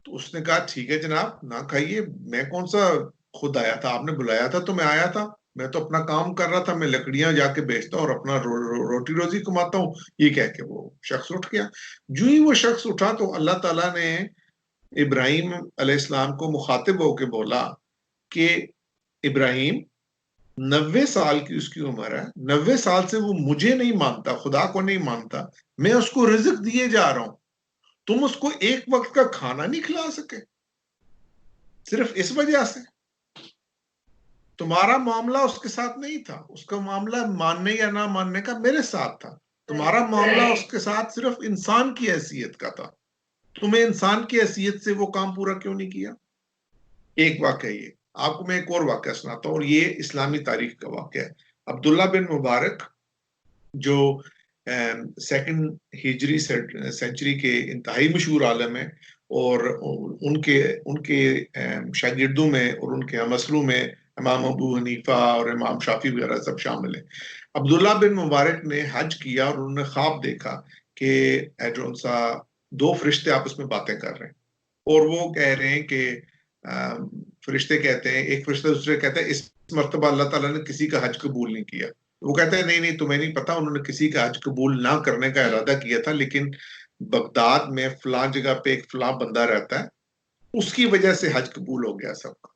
تو اس نے کہا ٹھیک ہے جناب نہ کھائیے، میں کون سا خود آیا تھا، آپ نے بلایا تھا تو میں آیا تھا، میں تو اپنا کام کر رہا تھا، میں لکڑیاں جا کے بیچتا ہوں اور اپنا روٹی روزی کماتا ہوں. یہ کہہ کے وہ شخص اٹھ گیا. جو ہی وہ شخص اٹھا تو اللہ تعالیٰ نے ابراہیم علیہ السلام کو مخاطب ہو کے بولا کہ ابراہیم 90 سال کی اس کی عمر ہے، 90 سال سے وہ مجھے نہیں مانتا، خدا کو نہیں مانتا، میں اس کو رزق دیے جا رہا ہوں، تم اس کو ایک وقت کا کھانا نہیں کھلا سکے صرف اس وجہ سے؟ تمہارا معاملہ اس کے ساتھ نہیں تھا، اس کا معاملہ ماننے یا نہ ماننے کا میرے ساتھ تھا. تمہارا معاملہ اس کے ساتھ صرف انسان کی حیثیت کا تھا، تمہیں انسان کی حیثیت سے وہ کام پورا کیوں نہیں کیا؟ ایک واقعہ یہ. آپ کو میں ایک اور واقعہ سناتا ہوں اور یہ اسلامی تاریخ کا واقعہ ہے. عبداللہ بن مبارک جو سیکنڈ ہجری سینچری کے انتہائی مشہور عالم ہیں اور ان کے شاگردوں میں اور ان کے مسلوں میں امام ابو حنیفہ اور امام شافعی وغیرہ سب شامل ہیں. عبداللہ بن مبارک نے حج کیا اور انہوں نے خواب دیکھا کہ ایڈرون سا دو فرشتے آپس میں باتیں کر رہے ہیں اور وہ کہہ رہے ہیں کہ فرشتے کہتے ہیں، ایک فرشتہ دوسرے کہتا ہے اس مرتبہ اللہ تعالیٰ نے کسی کا حج قبول نہیں کیا. وہ کہتا ہے نہیں تمہیں نہیں پتا، انہوں نے کسی کا حج قبول نہ کرنے کا ارادہ کیا تھا، لیکن بغداد میں فلاں جگہ پہ ایک فلاں بندہ رہتا ہے، اس کی وجہ سے حج قبول ہو گیا سب کا.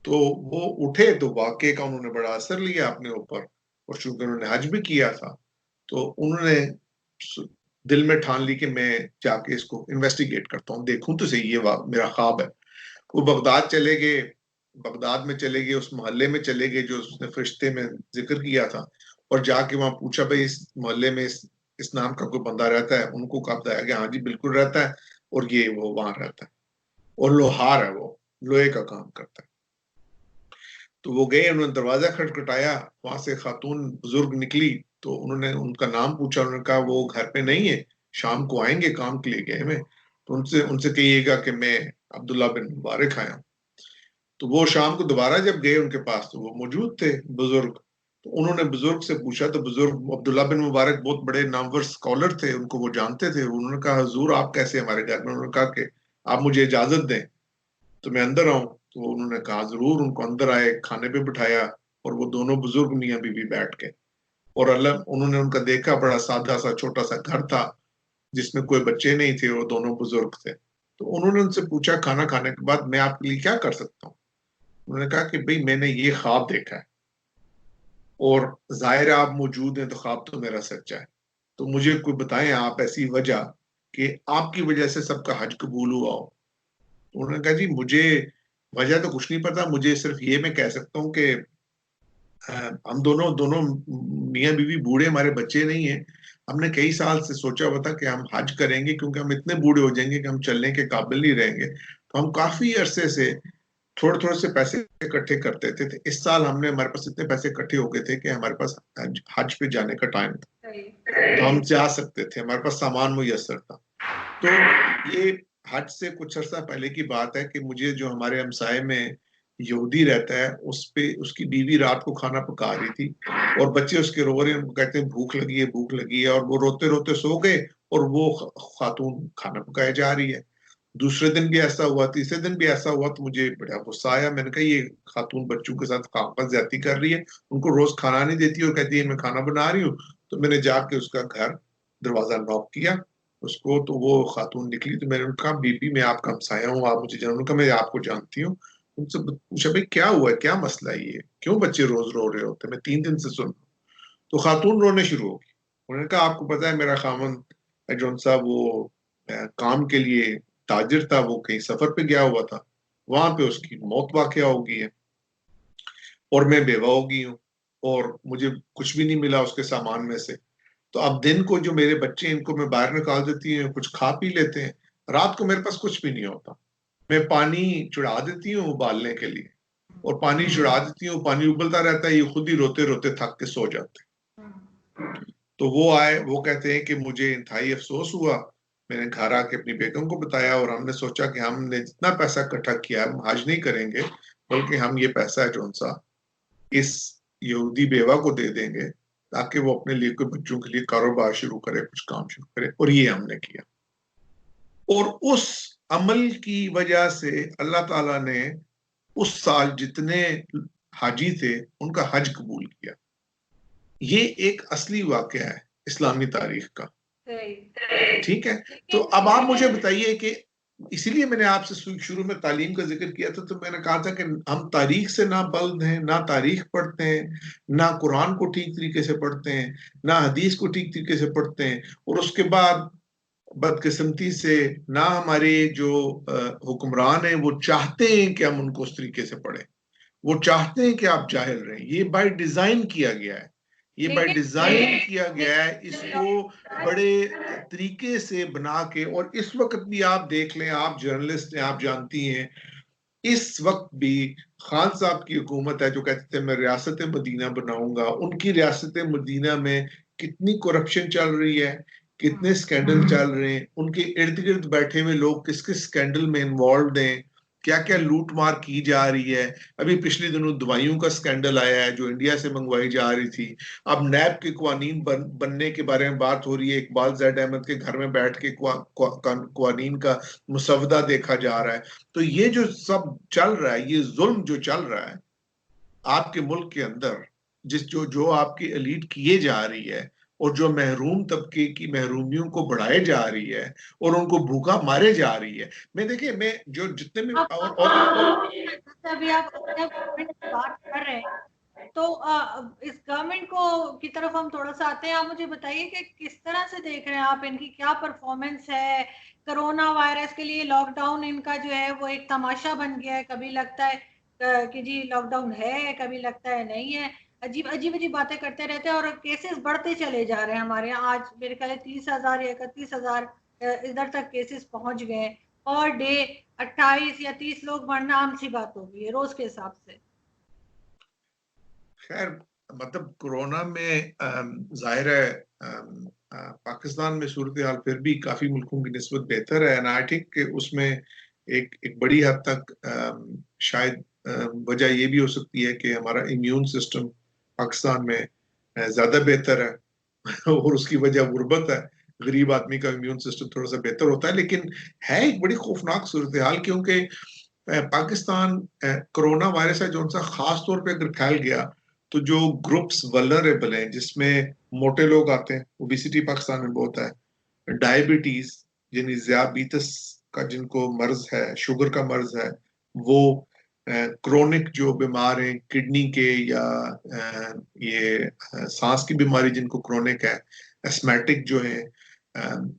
تو وہ اٹھے تو واقعے کا انہوں نے بڑا اثر لیا اپنے اوپر اور چونکہ انہوں نے حج بھی کیا تھا تو انہوں نے دل میں ٹھان لی کہ میں جا کے اس کو انویسٹیگیٹ کرتا ہوں، دیکھوں تو صحیح یہ میرا خواب ہے. وہ بغداد چلے گئے، بغداد میں چلے گئے، اس محلے میں چلے گئے جو اس نے فرشتے میں ذکر کیا تھا اور جا کے وہاں پوچھا بھئی اس محلے میں اس نام کا کوئی بندہ رہتا ہے؟ ان کو کہا بتایا کہ ہاں جی بالکل رہتا ہے اور یہ وہ وہاں رہتا ہے اور لوہار ہے، وہ لوہے کا کام کرتا ہے. تو وہ گئے، انہوں نے دروازہ کھٹکھٹایا، وہاں سے خاتون بزرگ نکلی تو انہوں نے ان کا نام پوچھا، انہوں نے کہا وہ گھر پہ نہیں ہے، شام کو آئیں گے، کام کے لیے گئے میں. تو ان سے کہیے گا کہ میں عبداللہ بن مبارک آیا ہوں. تو وہ شام کو دوبارہ جب گئے ان کے پاس تو وہ موجود تھے بزرگ. تو انہوں نے بزرگ سے پوچھا تو بزرگ عبداللہ بن مبارک بہت بڑے نامور اسکالر تھے، ان کو وہ جانتے تھے. انہوں نے کہا حضور آپ کیسے ہمارے گھر میں؟ انہوں نے کہا کہ آپ مجھے اجازت دیں تو میں اندر آؤں. تو انہوں نے کہا ضرور. ان کو اندر آئے، کھانے پہ بٹھایا اور وہ دونوں بزرگ میاں بیوی بیٹھ گئے اور انہوں نے ان کا دیکھا، بڑا سادہ سا چھوٹا سا گھر تھا جس میں کوئی بچے نہیں تھے، وہ دونوں بزرگ تھے. تو انہوں نے ان سے پوچھا کھانا کھانے کے بعد میں آپ کے لیے کیا کر سکتا ہوں؟ انہوں نے کہا کہ بھئی میں نے یہ خواب دیکھا ہے اور ظاہر آپ موجود ہیں تو خواب تو میرا سچا ہے، تو مجھے کوئی بتائیں آپ ایسی وجہ کہ آپ کی وجہ سے سب کا حج قبول ہوا ہو. انہوں نے کہا جی مجھے وجہ تو کچھ نہیں پتا، مجھے صرف یہ میں کہہ سکتا ہوں کہ ہم دونوں میاں بیوی بوڑھے، ہمارے بچے نہیں ہیں، ہم نے کئی سال سے سوچا ہوا تھا کہ ہم حج کریں گے کیونکہ ہم اتنے بوڑھے ہو جائیں گے کہ ہم چلنے کے قابل نہیں رہیں گے. تو ہم کافی عرصے سے تھوڑے سے پیسے اکٹھے کرتے تھے. اس سال ہمارے پاس اتنے پیسے اکٹھے ہو گئے تھے کہ ہمارے پاس حج پہ جانے کا ٹائم تھا تو ہم جا سکتے تھے، ہمارے پاس سامان میسر تھا. تو یہ حج سے کچھ عرصہ پہلے کی بات ہے کہ مجھے جو ہمارے ہمسائے میں یہودی رہتا ہے اس کی بیوی رات کو کھانا پکا رہی تھی اور بچے اس کے رو رہے ہیں، ان کو کہتے ہیں بھوک لگی ہے اور وہ روتے روتے سو گئے اور وہ خاتون کھانا پکائے جا رہی ہے. دوسرے دن بھی ایسا ہوا، تیسرے دن بھی ایسا ہوا. تو مجھے بڑا غصہ آیا، میں نے کہا یہ خاتون بچوں کے ساتھ خامخواہ زیادتی کر رہی ہے، ان کو روز کھانا نہیں دیتی اور کہتی ہے میں کھانا بنا رہی ہوں. تو میں نے جا کے اس کا گھر دروازہ نوک کیا اس کو، تو وہ خاتون نکلی. تو میں نے کہا بی بی میں آپ کا ہمسایہ ہوں، آپ مجھے جانو. کہا میں آپ کو جانتی ہوں. ان سے پوچھا بھائی کیا ہوا ہے, کیا مسئلہ ہے, یہ کیوں بچے روز رو رہے ہوتے, میں 3 دن سے سن رہا ہوں. تو خاتون رونے شروع ہو گئی. انہوں نے کہا آپ کو پتا ہے میرا خامن جون صاحب وہ کام کے لیے تاجر تھا, وہ کہیں سفر پہ گیا ہوا تھا, وہاں پہ اس کی موت واقع ہو گئی ہے, اور میں بیوہ ہو گئی ہوں, اور مجھے کچھ بھی نہیں ملا اس کے سامان میں سے. تو اب دن کو جو میرے بچے ان کو میں باہر نکال دیتی ہوں, کچھ کھا پی لیتے ہیں, رات کو میرے پاس کچھ بھی نہیں ہوتا. میں پانی چڑھا دیتی ہوں ابالنے کے لیے, اور پانی چڑھا دیتی ہوں, پانی ابلتا رہتا ہے, یہ خود ہی روتے روتے تھک کے سو جاتے ہیں. تو وہ آئے, وہ کہتے ہیں کہ مجھے انتہائی افسوس ہوا, میں نے گھر آ کے اپنی بیگم کو بتایا, اور ہم نے سوچا کہ ہم نے جتنا پیسہ اکٹھا کیا ہم حج نہیں کریں گے, بلکہ ہم یہ پیسہ ہے جون سا اس یہودی بیوہ کو دے دیں گے تاکہ وہ اپنے لیے کوئی بچوں کے لیے کاروبار شروع کرے, کچھ کام شروع کرے. اور یہ ہم نے کیا, اور اس عمل کی وجہ سے اللہ تعالیٰ نے اس سال جتنے حاجی تھے ان کا حج قبول کیا. یہ ایک اصلی واقعہ ہے اسلامی تاریخ کا. ٹھیک ہے, تو اب آپ مجھے بتائیے کہ اسی لیے میں نے آپ سے شروع میں تعلیم کا ذکر کیا تھا, تو میں نے کہا تھا کہ ہم تاریخ سے نہ بلد ہیں, نہ تاریخ پڑھتے ہیں, نہ قرآن کو ٹھیک طریقے سے پڑھتے ہیں, نہ حدیث کو ٹھیک طریقے سے پڑھتے ہیں, اور اس کے بعد بدقسمتی سے نہ ہمارے جو حکمران ہیں وہ چاہتے ہیں کہ ہم ان کو اس طریقے سے پڑھیں, وہ چاہتے ہیں کہ آپ جاہل رہیں. یہ بائی ڈیزائن کیا گیا ہے, یہ بائی ڈیزائن کیا گیا ہے, اس کو بڑے طریقے سے بنا کے. اور اس وقت بھی آپ دیکھ لیں, آپ جرنلسٹ ہیں, آپ جانتی ہیں اس وقت بھی خان صاحب کی حکومت ہے جو کہتے تھے میں ریاست مدینہ بناؤں گا, ان کی ریاست مدینہ میں کتنی کرپشن چل رہی ہے, کتنے سکینڈل چل رہے ہیں, ان کے ارد گرد بیٹھے ہوئے لوگ کس کس سکینڈل میں انوالوڈ ہیں, کیا کیا لوٹ مار کی جا رہی ہے. ابھی پچھلے دنوں دوائیوں کا سکینڈل آیا ہے جو انڈیا سے منگوائی جا رہی تھی. اب نیب کے قوانین بننے کے بارے میں بات ہو رہی ہے, اقبال زید احمد کے گھر میں بیٹھ کے قوانین کا مسودہ دیکھا جا رہا ہے. تو یہ جو سب چل رہا ہے, یہ ظلم جو چل رہا ہے آپ کے ملک کے اندر, جو آپ کی ایلیٹ کیے جا رہی ہے, اور جو محروم طبقے کی محرومیوں کو بڑھائے جا رہی ہے, اور ان کو بھوکا مارے جا رہی ہے. میں دیکھیں, میں جو جتنے میں ابھی آپ بات کر رہے ہیں تو اس گورنمنٹ کو کی طرف ہم تھوڑا سا آتے ہیں. آپ مجھے بتائیے کہ کس طرح سے دیکھ رہے ہیں آپ, ان کی کیا پرفارمنس ہے؟ کرونا وائرس کے لیے لاک ڈاؤن ان کا جو ہے وہ ایک تماشا بن گیا ہے, کبھی لگتا ہے کہ جی لاک ڈاؤن ہے, کبھی لگتا ہے نہیں ہے, عجیب عجیب باتیں کرتے رہتے ہیں, اور کیسز بڑھتے چلے جا رہے ہیں ہمارے یہاں. آج میرے خیال 30,000 یا 31,000 ادھر تک کیسز پہنچ گئے, اور ڈے 28 یا 30 لوگ مرنا عام سی بات ہوگی ہے روز کے حساب سے. خیر مطلب کورونا میں ظاہر ہے پاکستان میں صورتحال پھر بھی کافی ملکوں کی نسبت بہتر ہے, آئی تھنک کہ اس میں ایک بڑی حد تک شاید وجہ یہ بھی ہو سکتی ہے کہ ہمارا امیون سسٹم پاکستان میں زیادہ بہتر ہے, اور اس کی وجہ غربت ہے. غریب آدمی کا امیون سسٹم تھوڑا سا بہتر ہوتا ہے, لیکن ہے ایک بڑی خوفناک صورتحال, کیونکہ پاکستان کرونا وائرس ہے جو خاص طور پہ اگر پھیل گیا تو جو گروپس ولنریبل ہیں, جس میں موٹے لوگ آتے ہیں, اوبیسٹی پاکستان میں بہت ہے, ڈائبٹیز یعنی ذیابیطس کا جن کو مرض ہے, شوگر کا مرض ہے, وہ کرونک جو بیمار ہیں کڈنی کے, یا یہ سانس کی بیماری جن کو کرونک ہے, اسمیٹک جو ہیں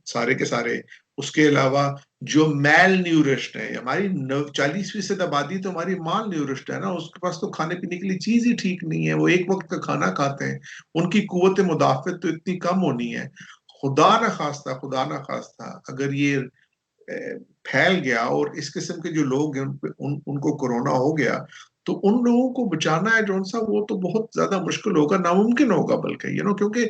سارے کے سارے. اس کے علاوہ جو میل نیورسٹ ہے, ہماری 40% آبادی تو ہماری مال نیورسٹ ہے نا, اس کے پاس تو کھانے پینے کے لیے چیز ہی ٹھیک نہیں ہے, وہ ایک وقت کا کھانا کھاتے ہیں, ان کی قوت مدافعت تو اتنی کم ہونی ہے. خدا نہ خواستہ اگر یہ پھیل گیا اور اس قسم کے جو لوگ ہیں ان کو کورونا ہو گیا, تو ان لوگوں کو بچانا ہے جون سا, وہ تو بہت زیادہ مشکل ہوگا, ناممکن ہوگا بلکہ کیونکہ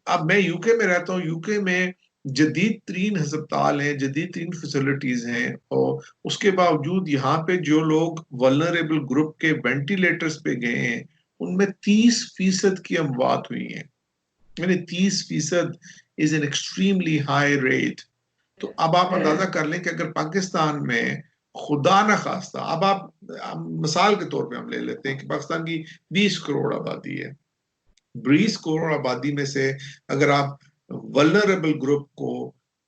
اب میں یو کے میں رہتا ہوں, یو کے میں جدید ترین ہسپتال ہیں, جدید ترین فیسلٹیز ہیں, اور اس کے باوجود یہاں پہ جو لوگ ولنریبل گروپ کے وینٹیلیٹرز پہ گئے ہیں ان میں 30% کی اموات ہوئی ہیں. یعنی 30% is an extremely high rate. تو اب آپ اندازہ کر لیں کہ اگر پاکستان میں خدا نہ خواستہ, اب آپ مثال کے طور پہ ہم لے لیتے ہیں کہ پاکستان کی 20 کروڑ آبادی ہے, 20 کروڑ آبادی میں سے اگر آپ ولنریبل گروپ کو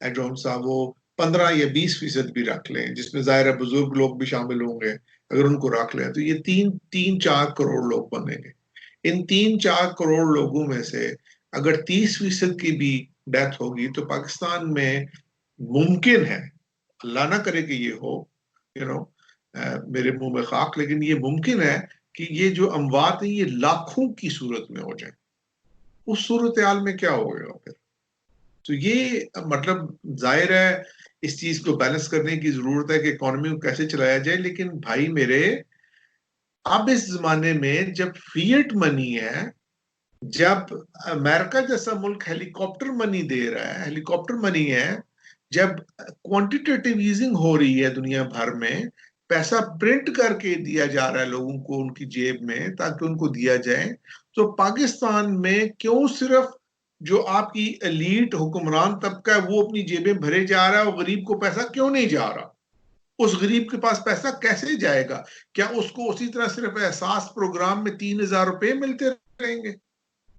جو وہ 15 یا 20% بھی رکھ لیں, جس میں ظاہر بزرگ لوگ بھی شامل ہوں گے, اگر ان کو رکھ لیں تو یہ 3-4 کروڑ لوگ بنیں گے. ان 3-4 کروڑ لوگوں میں سے اگر 30% کی بھی ڈیتھ ہوگی تو پاکستان میں ممکن ہے, اللہ نہ کرے کہ یہ ہو, میرے منہ میں خاک, لیکن یہ ممکن ہے کہ یہ جو اموات ہیں یہ لاکھوں کی صورت میں ہو جائیں. اس صورتحال میں کیا ہوگا پھر؟ تو یہ مطلب ظاہر ہے اس چیز کو بیلنس کرنے کی ضرورت ہے کہ اکانومی کو کیسے چلایا جائے. لیکن بھائی میرے, اب اس زمانے میں جب فیٹ منی ہے, جب امریکہ جیسا ملک ہیلی کاپٹر منی دے رہا ہے, ہیلی کاپٹر منی ہے, جب کوانٹیٹیو ایزنگ ہو رہی ہے دنیا بھر میں, پیسہ پرنٹ کر کے دیا جا رہا ہے لوگوں کو ان کی جیب میں تاکہ ان کو دیا جائے, تو پاکستان میں کیوں صرف جو آپ کی ایلیٹ حکمران طبقہ ہے وہ اپنی جیبیں بھرے جا رہا ہے, اور غریب کو پیسہ کیوں نہیں جا رہا؟ اس غریب کے پاس پیسہ کیسے جائے گا؟ کیا اس کو اسی طرح صرف احساس پروگرام میں 3,000 روپے ملتے رہیں گے؟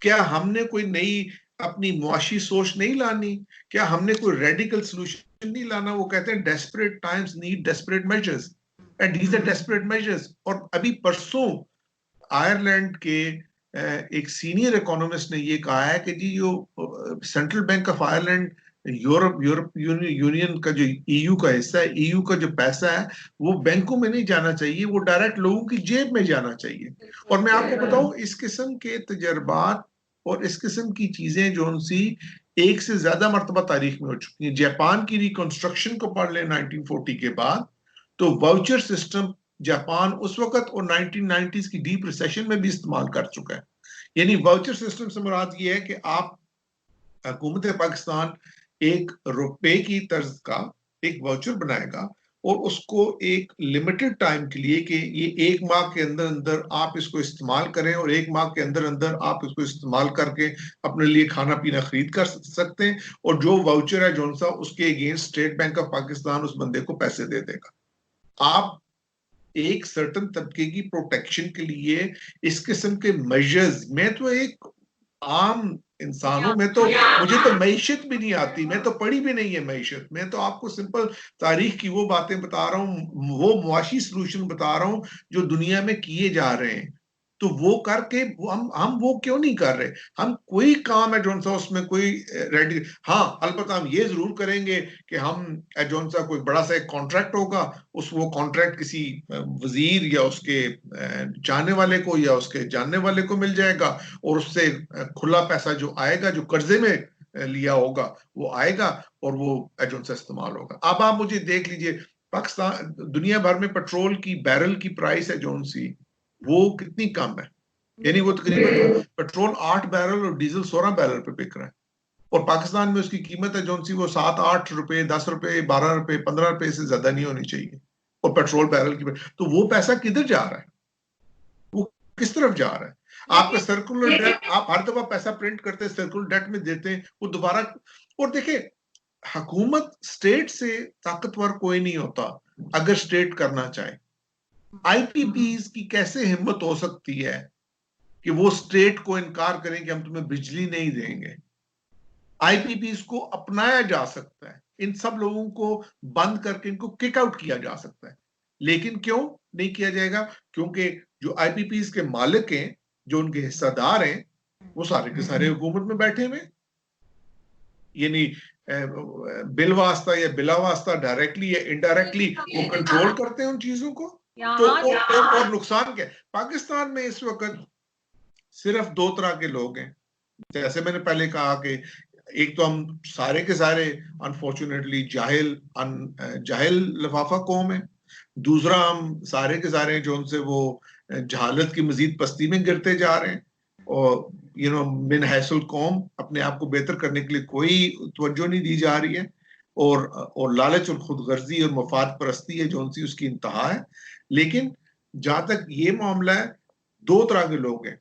کیا ہم نے کوئی نئی اپنی معاشی سوچ نہیں لانی؟ کیا ہم نے کوئی ریڈیکل سلوشن نہیں لانا؟ وہ کہتے ہیں desperate times need desperate measures and these are desperate measures. اور ابھی پرسوں آئرلینڈ کے ایک سینئر اکانومسٹ نے یہ کہا ہے کہ جی جو central bank of Ireland Europe union کا جو ای یو کا حصہ ہے, ای یو کا جو پیسہ ہے وہ بینکوں میں نہیں جانا چاہیے, وہ ڈائریکٹ لوگوں کی جیب میں جانا چاہیے. اور میں آپ کو بتاؤں اس قسم کے تجربات اور اس قسم کی چیزیں جو ان سی ایک سے زیادہ مرتبہ تاریخ میں ہو چکی ہیں. جاپان کی ریکنسٹرکشن کو پڑھ لیں 1940 کے بعد, تو واؤچر سسٹم جاپان اس وقت اور 1990s کی ڈیپ ریسیشن میں بھی استعمال کر چکا ہے. یعنی واؤچر سسٹم سے مراد یہ ہے کہ آپ حکومت پاکستان ایک روپے کی طرز کا ایک واؤچر بنائے گا اور اس کو ایک لمیٹڈ ٹائم کے لیے کہ یہ 1 ماہ کے اندر اندر آپ اس کو استعمال کریں, اور 1 ماہ کے اندر اندر آپ اس کو استعمال کر کے اپنے لیے کھانا پینا خرید کر سکتے ہیں, اور جو واؤچر ہے جون سا اس کے against state bank of Pakistan اس بندے کو پیسے دے دے گا. آپ ایک سرٹن طبقے کی پروٹیکشن کے لیے اس قسم کے میجرز, میں تو ایک عام انسانوں میں تو مجھے تو معیشت بھی نہیں آتی, میں تو پڑھی بھی نہیں ہے معیشت, میں تو آپ کو سمپل تاریخ کی وہ باتیں بتا رہا ہوں, وہ معاشی سلوشن بتا رہا ہوں جو دنیا میں کیے جا رہے ہیں. تو وہ کر کے ہم وہ کیوں نہیں کر رہے؟ ہم کوئی کام ہے جون سا اس میں کوئی ریڈی, ہاں البتہ ہم یہ ضرور کریں گے کہ ہم جون سا کوئی بڑا سا ایک کانٹریکٹ ہوگا, وہ کانٹریکٹ کسی وزیر یا اس کے چاہنے والے کو یا اس کے جاننے والے کو مل جائے گا, اور اس سے کھلا پیسہ جو آئے گا جو قرضے میں لیا ہوگا وہ آئے گا اور وہ جون سا استعمال ہوگا. اب آپ مجھے دیکھ لیجئے پاکستان دنیا بھر میں پیٹرول کی بیرل کی پرائس ہے جون سی وہ کتنی کم ہے, یعنی وہ تقریباً پیٹرول 8 بیرل اور ڈیزل 16 بیرل پہ بک رہا ہے, اور پاکستان میں اس کی قیمت ہے جون سی وہ 7-8 روپے 10 روپے 12 روپے 15 روپے سے زیادہ نہیں ہونی چاہیے, اور پیٹرول بیرل کی, تو وہ پیسہ کدھر جا رہا ہے, وہ کس طرف جا رہا ہے؟ آپ کا سرکولر ڈیٹ, آپ ہر دفعہ پیسہ پرنٹ کرتے ہیں سرکولر ڈیٹ میں دیتے ہیں, وہ دوبارہ, اور دیکھیں حکومت سٹیٹ سے طاقتور کوئی نہیں ہوتا اگر سٹیٹ کرنا چاہے. آئی پی پیز کی کیسے ہمت ہو سکتی ہے کہ وہ سٹیٹ کو انکار کریں کہ ہم تمہیں بجلی نہیں دیں گے؟ آئی پی پیز کو اپنایا جا سکتا ہے, ان سب لوگوں کو بند کر کے ان کو کک آؤٹ کیا جا سکتا ہے, لیکن کیوں نہیں کیا جائے گا؟ کیونکہ جو آئی پی پیز کے مالک ہیں, جو ان کے حصہ دار ہیں, وہ سارے کے سارے حکومت میں بیٹھے ہوئے, یعنی بل واسطہ یا بلا واسطہ ڈائریکٹلی یا انڈائریکٹلی وہ کنٹرول کرتے ہیں ان چیزوں کو. تو اور نقصان کیا ہے پاکستان میں اس وقت؟ صرف 2 طرح کے لوگ ہیں, جیسے میں نے پہلے کہا کہ ایک تو ہم سارے کے سارے انفارچونیٹلی جاہل لفافہ قوم ہے, دوسرا ہم سارے کے سارے جو ان سے وہ جہالت کی مزید پستی میں گرتے جا رہے ہیں, اور من حیث القوم اپنے آپ کو بہتر کرنے کے لیے کوئی توجہ نہیں دی جا رہی ہے, اور لالچ اور خود غرضی اور مفاد پرستی ہے جو ان سی اس کی انتہا ہے. لیکن جہاں تک یہ معاملہ ہے, 2 طرح کے لوگ ہیں,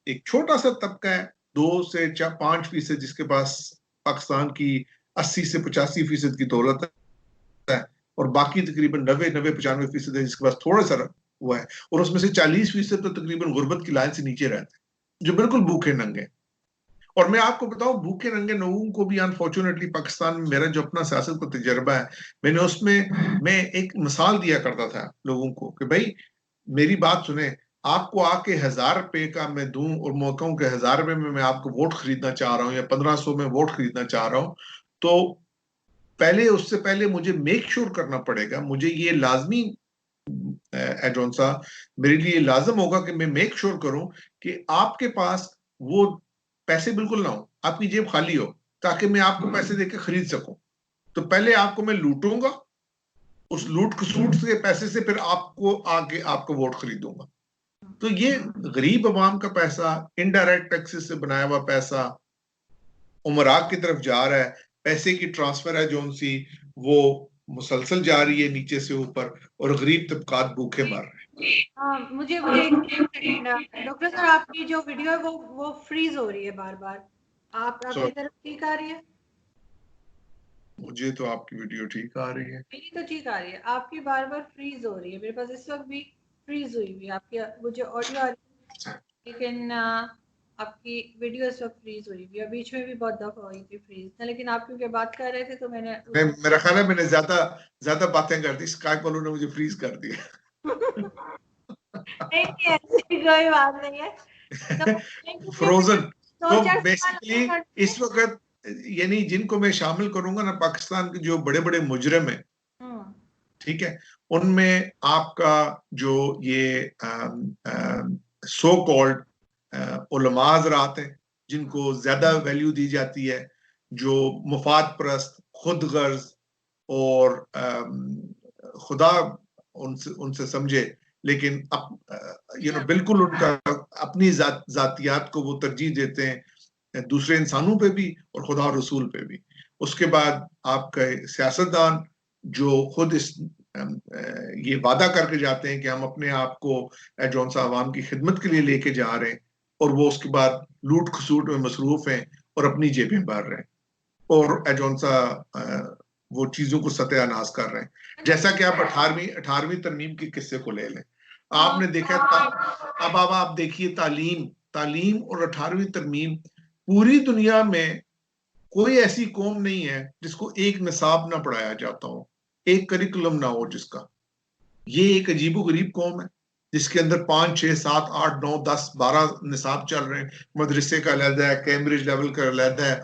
ایک چھوٹا سا طبقہ ہے 2 سے 5% جس کے پاس پاکستان کی 80 سے 85% کی دولت ہے, اور باقی تقریباً 90-95% ہے جس کے پاس تھوڑا سا ہوا ہے, اور اس میں سے 40% تو تقریباً غربت کی لائن سے نیچے رہتے ہیں, جو بالکل بھوکے ننگے. اور میں آپ کو بتاؤں بھوکے ننگے لوگوں کو بھی انفارچونیٹلی پاکستان میں میرا جو اپنا سیاست کا تجربہ ہے, میں نے اس میں ایک مثال دیا کرتا تھا لوگوں کو کہ بھائی میری بات سنیں, آپ کو آ کے 1000 روپے کا میں دوں اور میں کہوں کہ 1000 روپے میں آپ کو ووٹ خریدنا چاہ رہا ہوں یا 1500 میں ووٹ خریدنا چاہ رہا ہوں, تو پہلے اس سے پہلے مجھے میک شور کرنا پڑے گا, مجھے یہ لازمی ایڈون صاحب میرے لیے لازم ہوگا کہ میں میک شور کروں کہ آپ کے پاس وہ پیسے بالکل نہ ہو, آپ کی جیب خالی ہو, تاکہ میں آپ کو پیسے دے کے خرید سکوں. تو پہلے آپ کو میں لوٹوں گا, اس لوٹ کسوٹ کے پیسے سے پھر آپ کو آگے آپ کو ووٹ خریدوں گا. تو یہ غریب عوام کا پیسہ, انڈائریکٹ ٹیکسز سے بنایا ہوا پیسہ عمراء کی طرف جا رہا ہے. پیسے کی ٹرانسفر ہے جون سی وہ مسلسل جا رہی ہے نیچے سے اوپر, اور غریب طبقات بھوکے مر رہے ہیں. مجھے ڈاکٹر صاحب آپ کی جو ویڈیو ہے وہ فریز ہو رہی ہے بار بار, آپ کی طرف ٹھیک آ رہی ہے؟ مجھے تو آپ کی ویڈیو ٹھیک آ رہی ہے. میری تو ٹھیک آ رہی ہے, آپ کی بار بار فریز ہو رہی ہے. میرے پاس اس وقت بھی فریز ہوئی ہوئی آپ کی, مجھے آڈیو آ رہی ہے لیکن آپ کی ویڈیو اس وقت فریز ہوئی ہوئی ہے. بیچ میں بھی بہت دفعہ ہوئی تھی فریز, لیکن آپ کیونکہ بات کر رہے تھے تو میں نے میرا خیال ہے میں نے زیادہ باتیں کر دی, اسکائپ والوں نے مجھے فریز کر دیا. نہیں ایسی کوئی بات نہیں ہے. فروزن. تو بیسیکلی اس وقت یعنی جن کو میں شامل کروں گا نا پاکستان کے جو بڑے بڑے مجرم ہیں, ٹھیک ہے, ان میں آپ کا جو یہ سو کالڈ علماء حضرات ہیں جن کو زیادہ ویلیو دی جاتی ہے, جو مفاد پرست, خود غرض اور خدا ان سے سمجھے, لیکن بالکل ان کا اپنی ذاتیات کو وہ ترجیح دیتے ہیں دوسرے انسانوں پہ بھی اور خدا اور رسول پہ بھی. اس کے بعد آپ کا سیاستدان جو خود یہ وعدہ کر کے جاتے ہیں کہ ہم اپنے آپ کو جون سا عوام کی خدمت کے لیے لے کے جا رہے ہیں, اور وہ اس کے بعد لوٹ کھسوٹ میں مصروف ہیں اور اپنی جیبیں بھر رہے ہیں, اور جون سا وہ چیزوں کو ستیہ ناز کر رہے ہیں. جیسا کہ آپ 18ویں ترمیم کے قصے کو لے لیں, آپ نے دیکھا اب آپ دیکھیے تعلیم اور 18ویں ترمیم, پوری دنیا میں کوئی ایسی قوم نہیں ہے جس کو ایک نصاب نہ پڑھایا جاتا ہو, ایک کریکولم نہ ہو جس کا. یہ ایک عجیب و غریب قوم ہے جس کے اندر 5 6 7 8 9 10 12 نصاب چل رہے ہیں. مدرسے کا علیحدہ ہے, کیمبرج لیول کا علیحدہ ہے,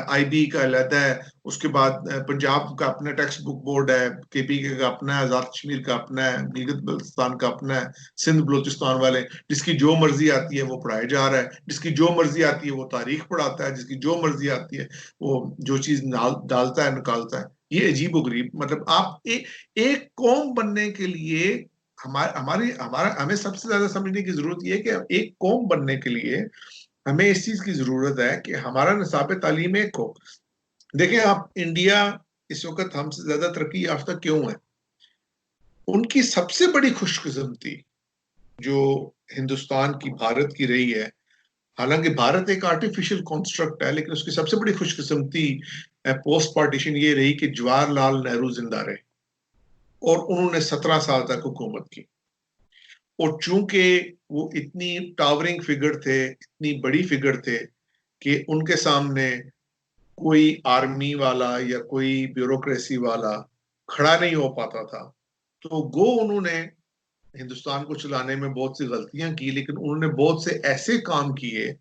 آئی بی کا علیحدہ ہے, اس کے بعد پنجاب کا اپنا ٹیکسٹ بک بورڈ ہے, کے پی کے کا اپنا ہے, آزاد کشمیر کا اپنا ہے, گلگت بلتستان کا اپنا ہے, سندھ بلوچستان والے جس کی جو مرضی آتی ہے وہ پڑھائے جا رہا ہے, جس کی جو مرضی آتی ہے وہ تاریخ پڑھاتا ہے, جس کی جو مرضی آتی ہے وہ جو چیز ڈالتا ہے نکالتا ہے. یہ عجیب و غریب, مطلب آپ ایک قوم بننے کے لیے ہمیں سب سے زیادہ سمجھنے کی ضرورت یہ ہے کہ ایک قوم بننے کے لیے ہمیں اس چیز کی ضرورت ہے کہ ہمارا نصاب تعلیم ایک ہو. دیکھیں آپ, انڈیا اس وقت ہم سے زیادہ ترقی یافتہ کیوں ہے؟ ان کی سب سے بڑی خوش قسمتی جو ہندوستان کی بھارت کی رہی ہے, حالانکہ بھارت ایک آرٹیفیشل کانسٹرکٹ ہے, لیکن اس کی سب سے بڑی خوش قسمتی پوسٹ پارٹیشن یہ رہی کہ جواہر لال نہرو زندہ رہے, اور انہوں نے 17 سال تک حکومت کی. اور چونکہ وہ اتنی ٹاورنگ فگر تھے, اتنی بڑی فگر تھے کہ ان کے سامنے کوئی آرمی والا یا کوئی بیوروکریسی والا کھڑا نہیں ہو پاتا تھا. تو انہوں نے ہندوستان کو چلانے میں بہت سی غلطیاں کی, لیکن انہوں نے بہت سے ایسے کام کیے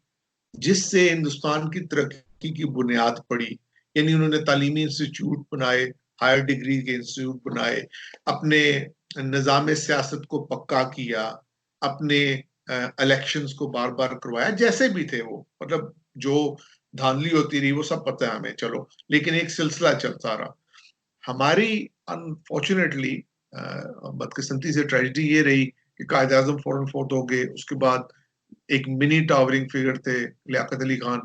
جس سے ہندوستان کی ترقی کی بنیاد پڑی. یعنی انہوں نے تعلیمی انسٹیٹیوٹ بنائے, ہائر ڈگری کے انسٹیٹیوٹ بنائے, اپنے نظام سیاست کو پکا کیا, اپنے الیکشنز کو بار بار کروایا, جیسے بھی تھے وہ, مطلب جو دھاندلی ہوتی رہی وہ سب پتہ ہے ہمیں, چلو, لیکن ایک سلسلہ چلتا رہا. ہماری انفارچونیٹلی بدقسمتی سے ٹریجڈی یہ رہی کہ قائد اعظم فوراً فوت ہو گئے. اس کے بعد ایک منی ٹاورنگ فگر تھے لیاقت علی خان,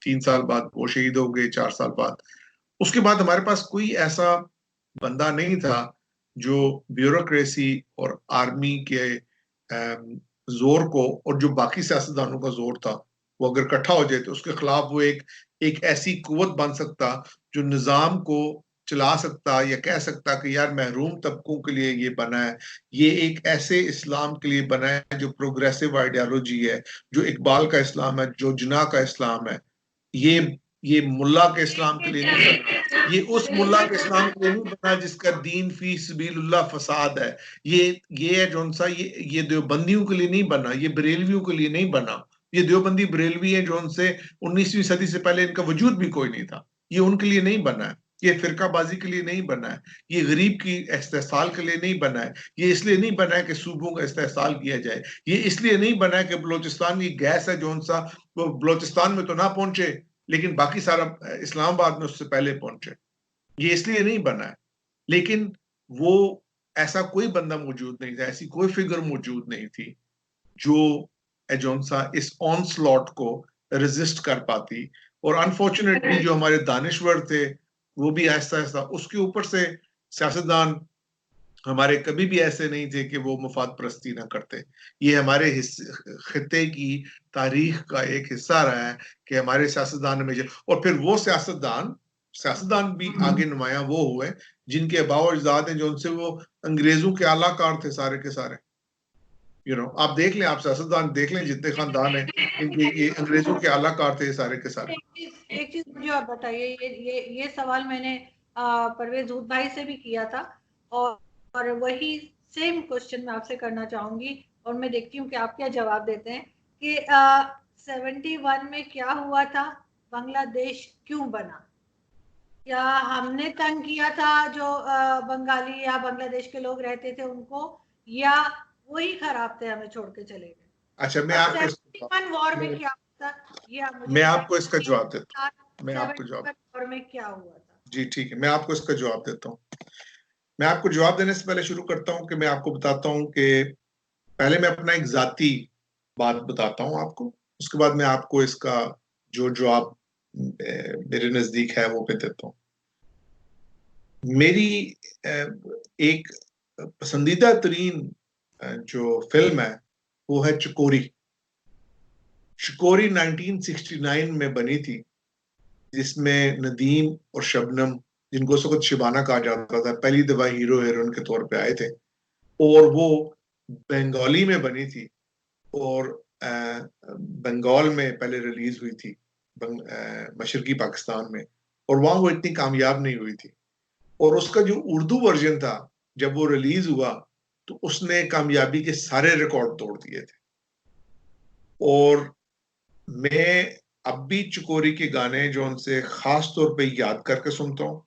3 سال بعد وہ شہید ہو گئے, 4 سال بعد. اس کے بعد ہمارے پاس کوئی ایسا بندہ نہیں تھا جو بیوروکریسی اور آرمی کے زور کو, اور جو باقی سیاستدانوں کا زور تھا, وہ اگر اکٹھا ہو جائے تو اس کے خلاف وہ ایک ایسی قوت بن سکتا جو نظام کو چلا سکتا یا کہہ سکتا کہ یار محروم طبقوں کے لیے یہ بنا ہے, یہ ایک ایسے اسلام کے لیے بنا ہے جو پروگریسو آئیڈیالوجی ہے, جو اقبال کا اسلام ہے, جو جناح کا اسلام ہے, یہ ملا کے اسلام کے لیے نہیں. یہ اس ملا کے اسلام کے لیے نہیں بنا جس کا دین فی سبیل اللہ فساد ہے. یہ ہے جون سا یہ دیوبندیوں کے لیے نہیں بنا, یہ بریلویوں کے لیے نہیں بنا. یہ دیوبندی بریلوی ہیں جو ان سے 19ویں صدی سے پہلے ان کا وجود بھی کوئی نہیں تھا. یہ ان کے لیے نہیں بنا ہے, یہ فرقہ بازی کے لیے نہیں بنا ہے, یہ غریب کی استحصال کے لیے نہیں بنا ہے, یہ اس لیے نہیں بنا ہے کہ صوبوں کا استحصال کیا جائے, یہ اس لیے نہیں بنا ہے کہ بلوچستان کی گیس ہے جون سا وہ بلوچستان میں تو نہ پہنچے لیکن باقی سارا اسلام آباد میں اس سے پہلے پہنچے. یہ اس لیے نہیں بنا ہے. لیکن وہ ایسا کوئی بندہ موجود نہیں تھا, ایسی کوئی فگر موجود نہیں تھی جو جون سا اس آن سلاٹ کو ریزسٹ کر پاتی. اور انفارچونیٹلی جو ہمارے دانشور تھے وہ بھی آہستہ آہستہ, اس کے اوپر سے سیاستدان ہمارے کبھی بھی ایسے نہیں تھے کہ وہ مفاد پرستی نہ کرتے. یہ ہمارے خطے کی تاریخ کا ایک حصہ رہا ہے کہ ہمارے سیاستدان میں اور پھر وہ سیاستدان بھی آگے نمایاں وہ ہوئے جن کے آباء و اجداد ہیں جو ان سے وہ انگریزوں کے اعلیٰ کار تھے سارے کے سارے. آپ دیکھ لیں, آپ سیاستدان دیکھ لیں جتنے خاندان ہیں ان کے یہ انگریزوں کے اعلیٰ کار تھے سارے کے سارے. ایک چیز مجھے آپ بتائیے, یہ سوال میں نے پرویز ہود بھائی سے بھی کیا تھا اور وہی سیم کوشچن میں آپ سے کرنا چاہوں گی اور میں دیکھتی ہوں کہ آپ کیا جواب دیتے ہیں کہ 71 میں کیا ہوا تھا, بنگلہ دیش کیوں بنا؟ کیا ہم نے تنگ کیا تھا جو بنگالی یا بنگلہ دیش کے لوگ رہتے تھے ان کو, یا وہی خراب تھے ہمیں چھوڑ کے چلے گئے؟ اچھا میں آپ کو اس کا جواب دیتا ہوں. میں آپ کو جی ٹھیک ہے, میں آپ کو اس کا جواب دیتا ہوں. میں آپ کو جواب دینے سے پہلے شروع کرتا ہوں کہ میں آپ کو بتاتا ہوں کہ پہلے میں اپنا ایک ذاتی بات بتاتا ہوں آپ کو, اس کے بعد میں آپ کو اس کا جو جواب میرے نزدیک ہے وہ پہ دیتا ہوں. میری ایک پسندیدہ ترین جو فلم ہے وہ ہے چکوری. چکوری 1969 میں بنی تھی جس میں ندیم اور شبنم, جن کو اس وقت شبانہ کہا جاتا تھا, پہلی دفعہ ہیرو ہیروئن کے طور پہ آئے تھے, اور وہ بنگالی میں بنی تھی اور بنگال میں پہلے ریلیز ہوئی تھی مشرقی پاکستان میں, اور وہاں وہ اتنی کامیاب نہیں ہوئی تھی. اور اس کا جو اردو ورژن تھا جب وہ ریلیز ہوا تو اس نے کامیابی کے سارے ریکارڈ توڑ دیے تھے. اور میں اب بھی چکوری کے گانے جو ان سے خاص طور پہ یاد کر کے سنتا ہوں.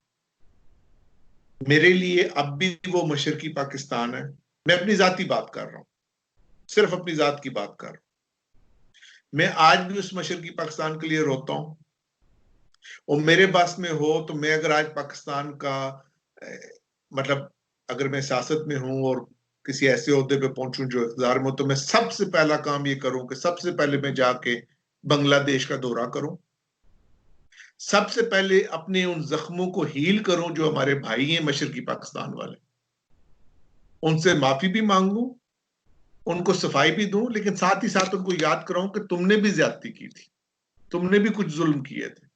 میرے لیے اب بھی وہ مشرقی پاکستان ہے. میں اپنی ذاتی بات کر رہا ہوں, صرف اپنی ذات کی بات کر رہا ہوں. میں آج بھی اس مشرقی پاکستان کے لیے روتا ہوں, اور میرے پاس میں ہو تو میں اگر آج پاکستان کا مطلب اگر میں سیاست میں ہوں اور کسی ایسے عہدے پہ پہنچوں جو اقتدار میں ہو, تو میں سب سے پہلا کام یہ کروں کہ سب سے پہلے میں جا کے بنگلہ دیش کا دورہ کروں, سب سے پہلے اپنے ان زخموں کو ہیل کروں جو ہمارے بھائی ہیں مشرقی پاکستان والے, ان سے معافی بھی مانگوں, ان کو صفائی بھی دوں, لیکن ساتھ ہی ساتھ ان کو یاد کراؤں کہ تم نے بھی زیادتی کی تھی, تم نے بھی کچھ ظلم کیے تھے.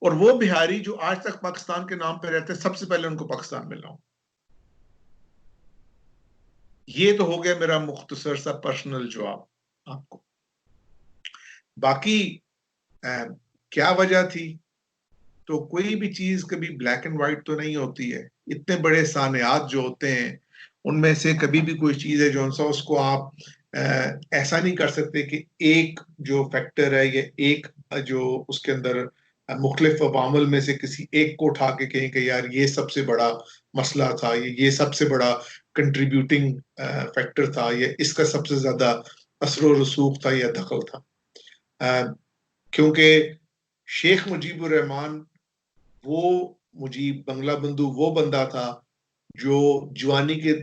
اور وہ بہاری جو آج تک پاکستان کے نام پہ رہتے سب سے پہلے ان کو پاکستان میں لاؤں. یہ تو ہو گیا میرا مختصر سا پرسنل جواب آپ کو. باقی کیا وجہ تھی, تو کوئی بھی چیز کبھی بلیک اینڈ وائٹ تو نہیں ہوتی ہے. اتنے بڑے سانحات جو ہوتے ہیں ان میں سے کبھی بھی کوئی چیز ہے جو سا اس کو آپ ایسا نہیں کر سکتے کہ ایک جو فیکٹر ہے یا ایک جو اس کے اندر مختلف عوامل میں سے کسی ایک کو اٹھا کے کہیں کہ یار یہ سب سے بڑا مسئلہ تھا, یہ سب سے بڑا کنٹریبیوٹنگ فیکٹر تھا, یا اس کا سب سے زیادہ اثر و رسوخ تھا یا دخل تھا. کیونکہ شیخ مجیب الرحمان بنگلہ بندو وہ بندہ تھا جو جوانی کے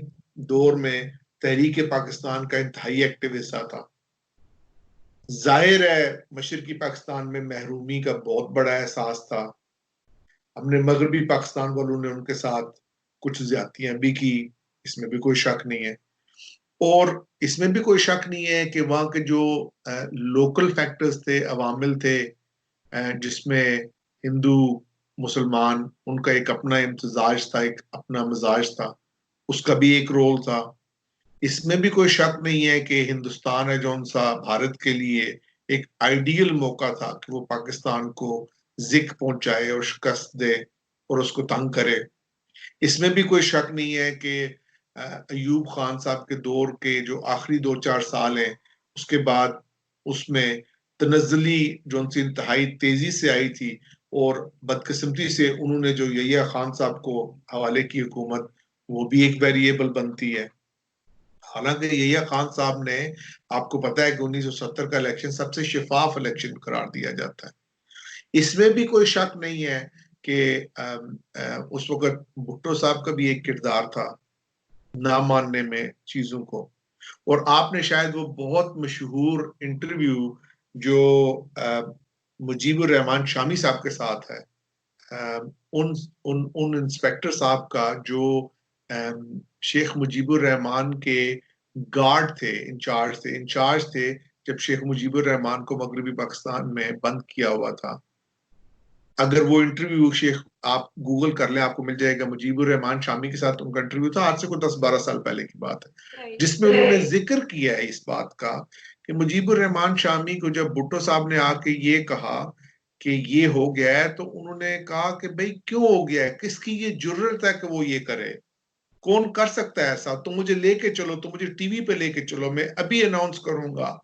دور میں تحریک پاکستان کا انتہائی ایکٹیو حصہ تھا. ظاہر ہے مشرقی پاکستان میں محرومی کا بہت بڑا احساس تھا. ہم نے مغربی پاکستان والوں نے ان کے ساتھ کچھ زیادتیاں بھی کی, اس میں بھی کوئی شک نہیں ہے. اور اس میں بھی کوئی شک نہیں ہے کہ وہاں کے جو لوکل فیکٹرز تھے, عوامل تھے, جس میں ہندو مسلمان, ان کا ایک اپنا امتزاج تھا, ایک اپنا مزاج تھا, اس کا بھی ایک رول تھا. اس میں بھی کوئی شک نہیں ہے کہ ہندوستان ہے جو ان سا بھارت کے لیے ایک آئیڈیل موقع تھا کہ وہ پاکستان کو ذک پہنچائے اور شکست دے. اور اس کو تنگ کرے. اس میں بھی کوئی شک نہیں ہے کہ ایوب خان صاحب کے دور کے جو آخری 2-4 سال ہیں اس کے بعد اس میں تنزلی جو ان سے انتہائی تیزی سے آئی تھی اور بدقسمتی سے انہوں نے جو یحییٰ خان صاحب کو حوالے کی حکومت, وہ بھی ایک ویریبل بنتی ہے. حالانکہ یحییٰ خان صاحب نے, آپ کو پتا ہے کہ 1970 کا الیکشن سب سے شفاف الیکشن قرار دیا جاتا ہے. اس میں بھی کوئی شک نہیں ہے کہ اس وقت بھٹو صاحب کا بھی ایک کردار تھا نہ ماننے میں چیزوں کو. اور آپ نے شاید وہ بہت مشہور انٹرویو جو مجیب الرحمان شامی صاحب کے ساتھ ہے, ان انسپیکٹر صاحب کا جو شیخ مجیب الرحمان کے گارڈ تھے, انچارج تھے جب شیخ مجیب الرحمان کو مغربی پاکستان میں بند کیا ہوا تھا. اگر وہ انٹرویو شیخ آپ گوگل کر لیں آپ کو مل جائے گا, مجیب الرحمان شامی کے ساتھ ان کا انٹرویو تھا, آج سے کوئی 10-12 سال پہلے کی بات ہے, جس میں انہوں نے ذکر کیا ہے اس بات کا کہ مجیب الرحمان شامی کو جب بھٹو صاحب نے آ کے یہ کہا کہ یہ ہو گیا ہے, تو انہوں نے کہا کہ بھئی کیوں ہو گیا ہے, کس کی یہ جرت ہے کہ وہ یہ کرے, کون کر سکتا ہے ایسا, تو مجھے لے کے چلو, تو مجھے ٹی وی پہ لے کے چلو, میں ابھی اناؤنس کروں گا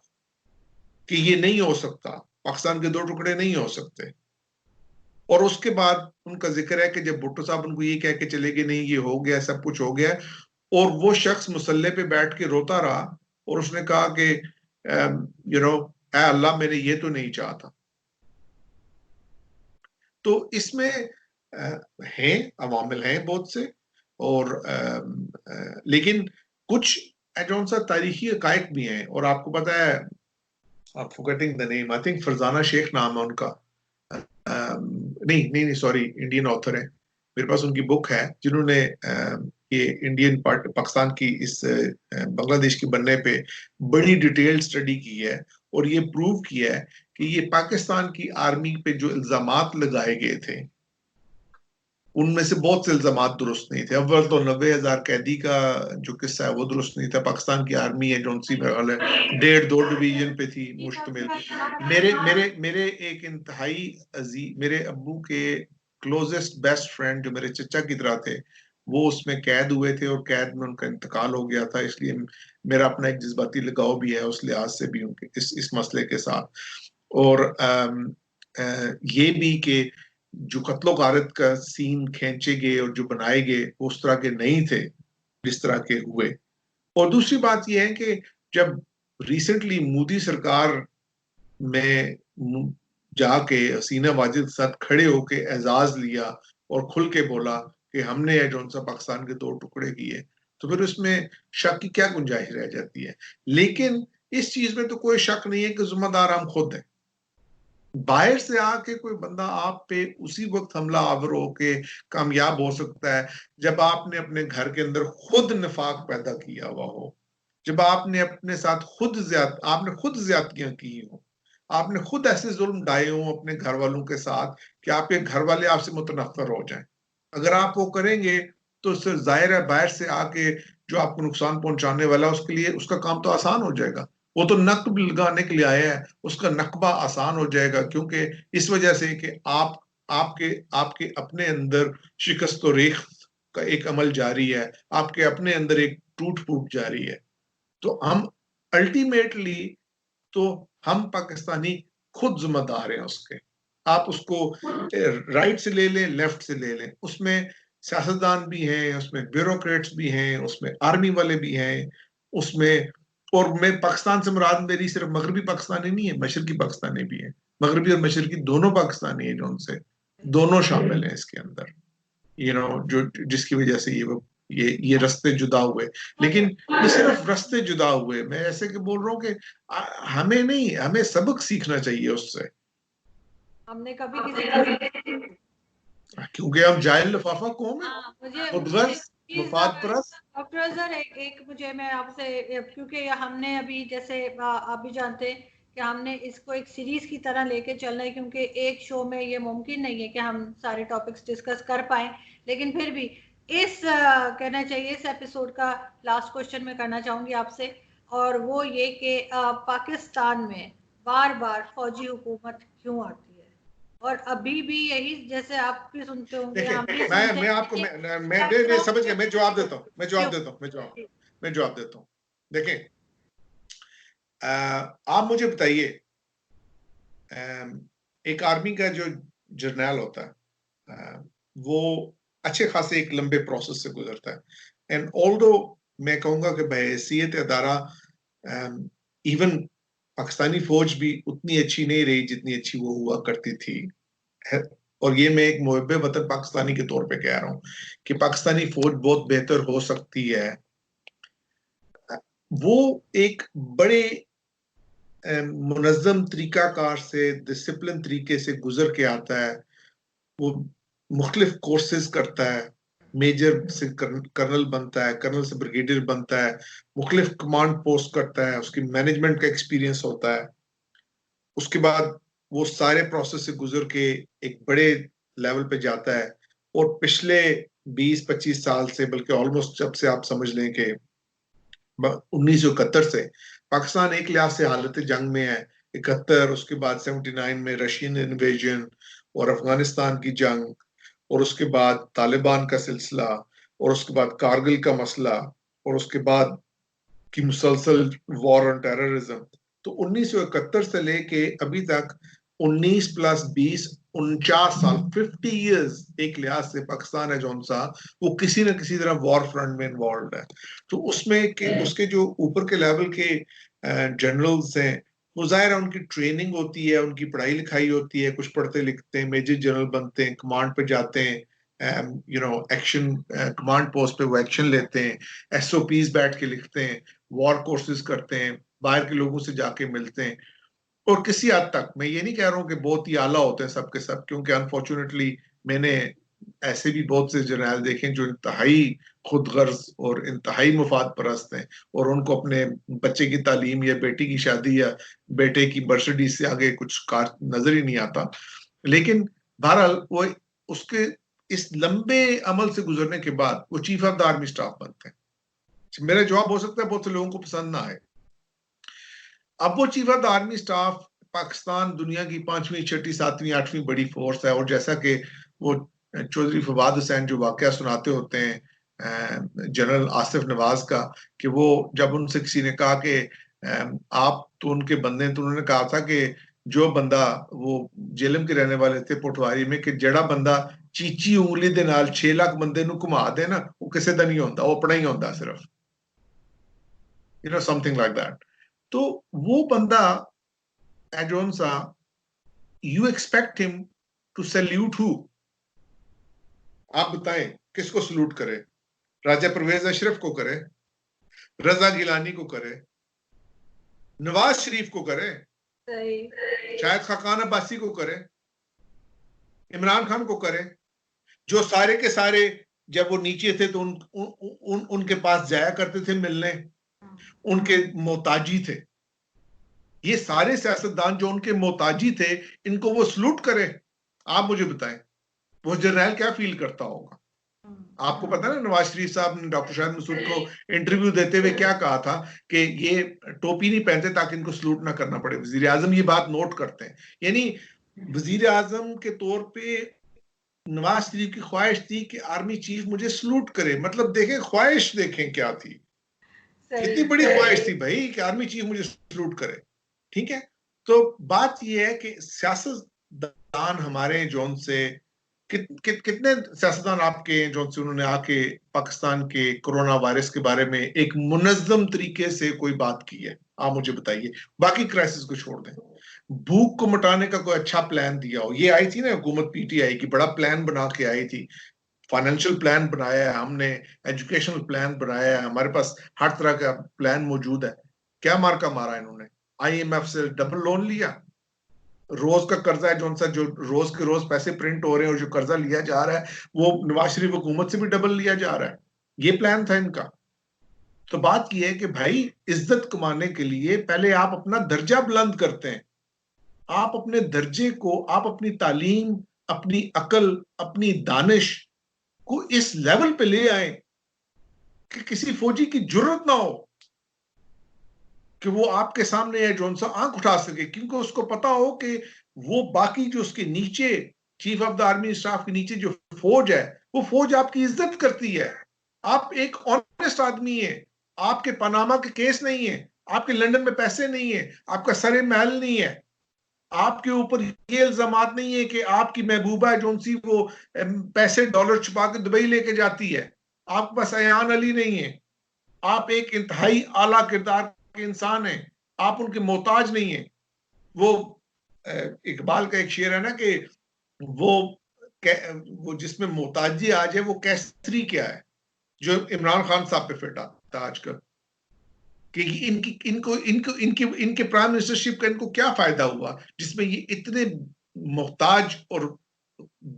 کہ یہ نہیں ہو سکتا, پاکستان کے 2 ٹکڑے نہیں ہو سکتے. اور اس کے بعد ان کا ذکر ہے کہ جب بھٹو صاحب ان کو یہ کہہ کے چلے گئے نہیں یہ ہو گیا, سب کچھ ہو گیا, اور وہ شخص مسلح پہ بیٹھ کے روتا رہا اور اس نے کہا کہ اے اللہ میں نے یہ تو نہیں چاہتا. تو اس میں ہیں عوامل ہیں بہت سے, اور لیکن کچھ جون سا تاریخی حقائق بھی ہیں. اور آپ کو پتا ہے, آپ forgetting the name, I think Farzana شیخ نام ہے ان کا, نہیں سوری, انڈین آتھر ہے, میرے پاس ان کی بک ہے, جنہوں نے یہ انڈین پاکستان کی اس بنگلہ دیش کے بننے پہ بڑی ڈیٹیل سٹڈی کی ہے اور یہ پروو کیا ہے کہ یہ پاکستان کی آرمی پہ جو الزامات لگائے گئے تھے ان میں سے بہت سے الزامات درست نہیں تھے. اول تو 90,000 قیدی کا جو قصہ ہے وہ درست نہیں تھا. پاکستان کی آرمی ہے جو سی میں 1.5-2 ڈویژن پہ تھی مشتمل. میرے ایک انتہائی عزیز, میرے ابو کے کلوزسٹ بیسٹ فرینڈ جو میرے چچا کی طرح تھے, وہ اس میں قید ہوئے تھے اور قید میں ان کا انتقال ہو گیا تھا. اس لیے میرا اپنا ایک جذباتی لگاؤ بھی ہے اس لحاظ سے بھی ان کے اس مسئلے کے ساتھ. اور یہ بھی کہ جو قتل و غارت کا سین کھینچے گئے اور جو بنائے گئے اس طرح کے نہیں تھے جس طرح کے ہوئے. اور دوسری بات یہ ہے کہ جب ریسنٹلی مودی سرکار میں جا کے حسینہ واجد ساتھ کھڑے ہو کے اعزاز لیا اور کھل کے بولا کہ ہم نے جو سا پاکستان کے 2 ٹکڑے کیے, تو پھر اس میں شک کی کیا گنجائش رہ جاتی ہے. لیکن اس چیز میں تو کوئی شک نہیں ہے کہ ذمہ دار ہم خود ہیں. باہر سے آ کے کوئی بندہ آپ پہ اسی وقت حملہ آور ہو کے کامیاب ہو سکتا ہے جب آپ نے اپنے گھر کے اندر خود نفاق پیدا کیا ہوا ہو, جب آپ نے اپنے ساتھ خود زیادتیاں کی ہوں, آپ نے خود ایسے ظلم ڈائے ہوں اپنے گھر والوں کے ساتھ کہ آپ کے گھر والے آپ سے متنفر ہو جائیں. اگر آپ وہ کریں گے تو اس سے ظاہر ہے باہر سے آ کے جو آپ کو نقصان پہنچانے والا اس کے لیے اس کا کام تو آسان ہو جائے گا. وہ تو نقب لگانے کے لیے آیا ہے, اس کا نقبہ آسان ہو جائے گا, کیونکہ اس وجہ سے کہ آپ کے اپنے اندر شکست و ریخت کا ایک عمل جاری ہے, آپ کے اپنے اندر ایک ٹوٹ پھوٹ جاری ہے. تو ہم الٹیمیٹلی تو ہم پاکستانی خود ذمہ دار ہیں اس کے. آپ اس کو رائٹ سے لے لیں, لیفٹ سے لے لیں, اس میں سیاستدان بھی ہیں, اس میں بیوروکریٹس بھی ہیں, اس میں آرمی والے بھی ہیں, اس میں, اور میں پاکستان سے مراد میری صرف مغربی پاکستانی نہیں ہے, مشرقی پاکستانی بھی ہیں. مغربی اور مشرقی دونوں پاکستانی ہیں جو ان سے دونوں شامل ہیں اس کے اندر, جو جس کی وجہ سے یہ رستے جدا ہوئے. لیکن یہ صرف رستے جدا ہوئے, میں ایسے کہ بول رہا ہوں کہ ہمیں نہیں, ہمیں سبق سیکھنا چاہیے اس سے. ہم نے کبھی کسی کیونکہ ہم جاہل لفافہ قوم ہیں, خودغرض, مفاد پرست. ڈاکٹر اظہر ایک مجھے, میں آپ سے, کیونکہ ہم نے ابھی جیسے آپ بھی جانتے ہیں کہ ہم نے اس کو ایک سیریز کی طرح لے کے چلنا ہے, کیونکہ ایک شو میں یہ ممکن نہیں ہے کہ ہم سارے ٹاپکس ڈسکس کر پائیں. لیکن پھر بھی کہنا چاہیے اس ایپیسوڈ کا لاسٹ کوشچن میں کرنا چاہوں گی آپ سے, اور وہ یہ کہ پاکستان میں بار بار فوجی حکومت کیوں آتی ہے اور ابھی بھی یہی جیسے آپ بھی سنتے ہوں گے، ہم بھی دیکھیں سنتے میں آپ کو میں سمجھ گیا، میں جواب دیتا ہوں دیکھیں آپ مجھے بتائیے، ایک آرمی کا جو جرنیل ہوتا ہے وہ اچھے خاصے ایک لمبے پروسیس سے گزرتا ہے، اینڈ آلدو میں کہوں گا کہ بحیثیت ادارہ ایون پاکستانی فوج بھی اتنی اچھی نہیں رہی جتنی اچھی وہ ہوا کرتی تھی، اور یہ میں ایک محب وطن پاکستانی کے طور پہ کہہ رہا ہوں کہ پاکستانی فوج بہت بہتر ہو سکتی ہے. وہ ایک بڑے منظم طریقہ کار سے ڈسپلن طریقے سے گزر کے آتا ہے، وہ مختلف کورسز کرتا ہے، میجر سے کرنل بنتا ہے، کرنل سے بریگیڈیئر بنتا ہے، مختلف کمانڈ پوسٹ کرتا ہے، اس کی مینجمنٹ کا ایکسپیرینس ہوتا ہے، اس کے بعد وہ سارے پروسیس سے گزر کے ایک بڑے لیول پہ جاتا ہے، اور پچھلے 20-25 سال سے بلکہ آلموسٹ جب سے آپ سمجھ لیں کہ 1971 سے پاکستان ایک لحاظ سے حالت جنگ میں ہے. 71 اس کے بعد 79 میں رشین انویژن اور افغانستان کی جنگ، اور اس کے بعد طالبان کا سلسلہ، اور اس کے بعد کارگل کا مسئلہ، اور اس کے بعد کی مسلسل وار آن ٹیررزم. تو 1971 سے لے کے ابھی تک 19+20 49 سال 50 ایئرز ایک لحاظ سے پاکستان ہے جون سا وہ کسی نہ کسی طرح وار فرنٹ میں انوالوڈ ہے. تو اس میں اس کے جو اوپر کے لیول کے جنرلز ہیں، وہ ظاہر ہے ان کی ٹریننگ ہوتی ہے، ان کی پڑھائی لکھائی ہوتی ہے، کچھ پڑھتے لکھتے ہیں، میجر جنرل بنتے ہیں، کمانڈ پہ جاتے ہیں، ایکشن کمانڈ پوسٹ پہ وہ ایکشن لیتے ہیں، ایس او پیز بیٹھ کے لکھتے ہیں، وار کورسز کرتے ہیں، باہر کے لوگوں سے جا کے ملتے ہیں. اور کسی حد تک میں یہ نہیں کہہ رہا ہوں کہ بہت ہی اعلیٰ ہوتے ہیں سب کے سب، کیونکہ انفارچونیٹلی میں نے ایسے بھی بہت سے جرنیل دیکھیں جو انتہائی خود غرض اور انتہائی مفاد پرست ہیں، اور ان کو اپنے بچے کی تعلیم یا بیٹی کی شادی یا بیٹے کی برسڈی سے آگے کچھ کار نظر ہی نہیں آتا. لیکن بہرحال وہ اس کے اس لمبے عمل سے گزرنے کے بعد وہ chief of the army staff بنتے ہیں. میرا جواب ہو سکتا ہے بہت سے لوگوں کو پسند نہ آئے. اب وہ chief of the army staff Pakistan دنیا کی 5ویں 6ٹھی 7ویں 8ویں بڑی فورس ہے، اور جیسا کہ وہ چودھری فواد حسین جو واقعہ سناتے ہوتے ہیں جنرل آصف نواز کا، کہ وہ جب ان سے کسی نے کہا کہ آپ تو ان کے بندے ہیں، تو انہوں نے کہا تھا کہ جو بندہ وہ جیلم کے رہنے والے تھے پٹواری میں، کہ جڑا بندہ چیچی انگلی دے نال 6 لاکھ بندے نو گھما دے نا، وہ کسے دا نہیں ہوتا، وہ اپنا ہی ہوتا صرف، something like that. تو وہ بندہ ایجون سا you expect him to salute who؟ آپ بتائیں کس کو سلوٹ کرے؟ راجہ پرویز اشرف کو کرے، رضا گیلانی کو کرے، نواز شریف کو کرے، شاید خاقان عباسی کو کرے، عمران خان کو کرے، جو سارے کے سارے جب وہ نیچے تھے تو ان کے پاس جایا کرتے تھے ملنے، ان کے محتاجی تھے. یہ سارے سیاستدان جو ان کے محتاجی تھے، ان کو وہ سلوٹ کرے؟ آپ مجھے بتائیں وہ جرنیل کیا فیل کرتا ہوگا؟ آپ کو پتا نا نواز شریف صاحب نے ڈاکٹر شاہد مسعود کو انٹرویو دیتے ہوئے کیا کہا تھا کہ یہ ٹوپی نہیں پہنتے تاکہ ان کو سلوٹ نہ کرنا پڑے. وزیر اعظم یہ بات نوٹ کرتے ہیں. یعنی وزیر اعظم کے طور پہ نواز شریف کی خواہش تھی کہ آرمی چیف مجھے سلوٹ کرے. مطلب دیکھیں خواہش، دیکھیں کیا تھی، کتنی بڑی خواہش تھی بھائی کہ آرمی چیف مجھے سلوٹ کرے. ٹھیک ہے، تو بات یہ ہے کہ سیاستدان ہمارے جون سے کتنے سیاستدان آپ کے جون سے انہوں نے آ کے پاکستان کے کرونا وائرس کے بارے میں ایک منظم طریقے سے کوئی بات کی ہے؟ آپ مجھے بتائیے. باقی کرائسس کو چھوڑ دیں، بھوک کو مٹانے کا کوئی اچھا پلان دیا ہو. یہ آئی تھی نا حکومت پی ٹی آئی کی، بڑا پلان بنا کے آئی تھی، فائنینشل پلان بنایا ہے ہم نے، ایجوکیشنل پلان بنایا ہے، ہمارے پاس ہر طرح کا پلان موجود ہے. کیا مارکا مارا انہوں نے؟ آئی ایم ایف سے ڈبل لون لیا، روز کا قرضہ ہے جون سا جو روز کے روز پیسے پرنٹ ہو رہے ہیں، اور جو قرضہ لیا جا رہا ہے وہ نواز شریف حکومت سے بھی ڈبل لیا جا رہا ہے. یہ پلان تھا ان کا. تو بات یہ ہے کہ بھائی عزت کمانے کے لیے پہلے آپ اپنا درجہ بلند کرتے ہیں، آپ اپنے درجے کو، آپ اپنی تعلیم، اپنی عقل، اپنی دانش کو اس لیول پہ لے آئیں کہ کسی فوجی کی جرت نہ ہو کہ وہ آپ کے سامنے ہے جو سا آنکھ اٹھا سکے، کیونکہ اس کو پتا ہو کہ وہ باقی جو اس کے نیچے chief of the army staff کے نیچے جو فوج ہے، وہ فوج آپ کی عزت کرتی ہے. آپ ایک آنےسٹ آدمی ہیں، آپ کے پاناما کے کیس نہیں ہے، آپ کے لنڈن میں پیسے نہیں ہیں، آپ کا سر محل نہیں ہے، آپ کے اوپر یہ الزامات نہیں ہے کہ آپ کی محبوبہ جون سی وہ پیسے ڈالر چھپا کے دبئی لے کے جاتی ہے، آپ کے پاس ایان علی نہیں ہے، آپ ایک انتہائی اعلیٰ کردار کے انسان ہیں، آپ ان کے محتاج نہیں ہیں. وہ اقبال کا ایک شعر ہے نا کہ وہ جس میں محتاجی آج ہے وہ کیسری کیا ہے، جو عمران خان صاحب پہ فٹ آتا ہے آج کل، کہ ان کے پرائم منسٹرشپ کا ان کو کیا فائدہ ہوا جس میں یہ اتنے محتاج اور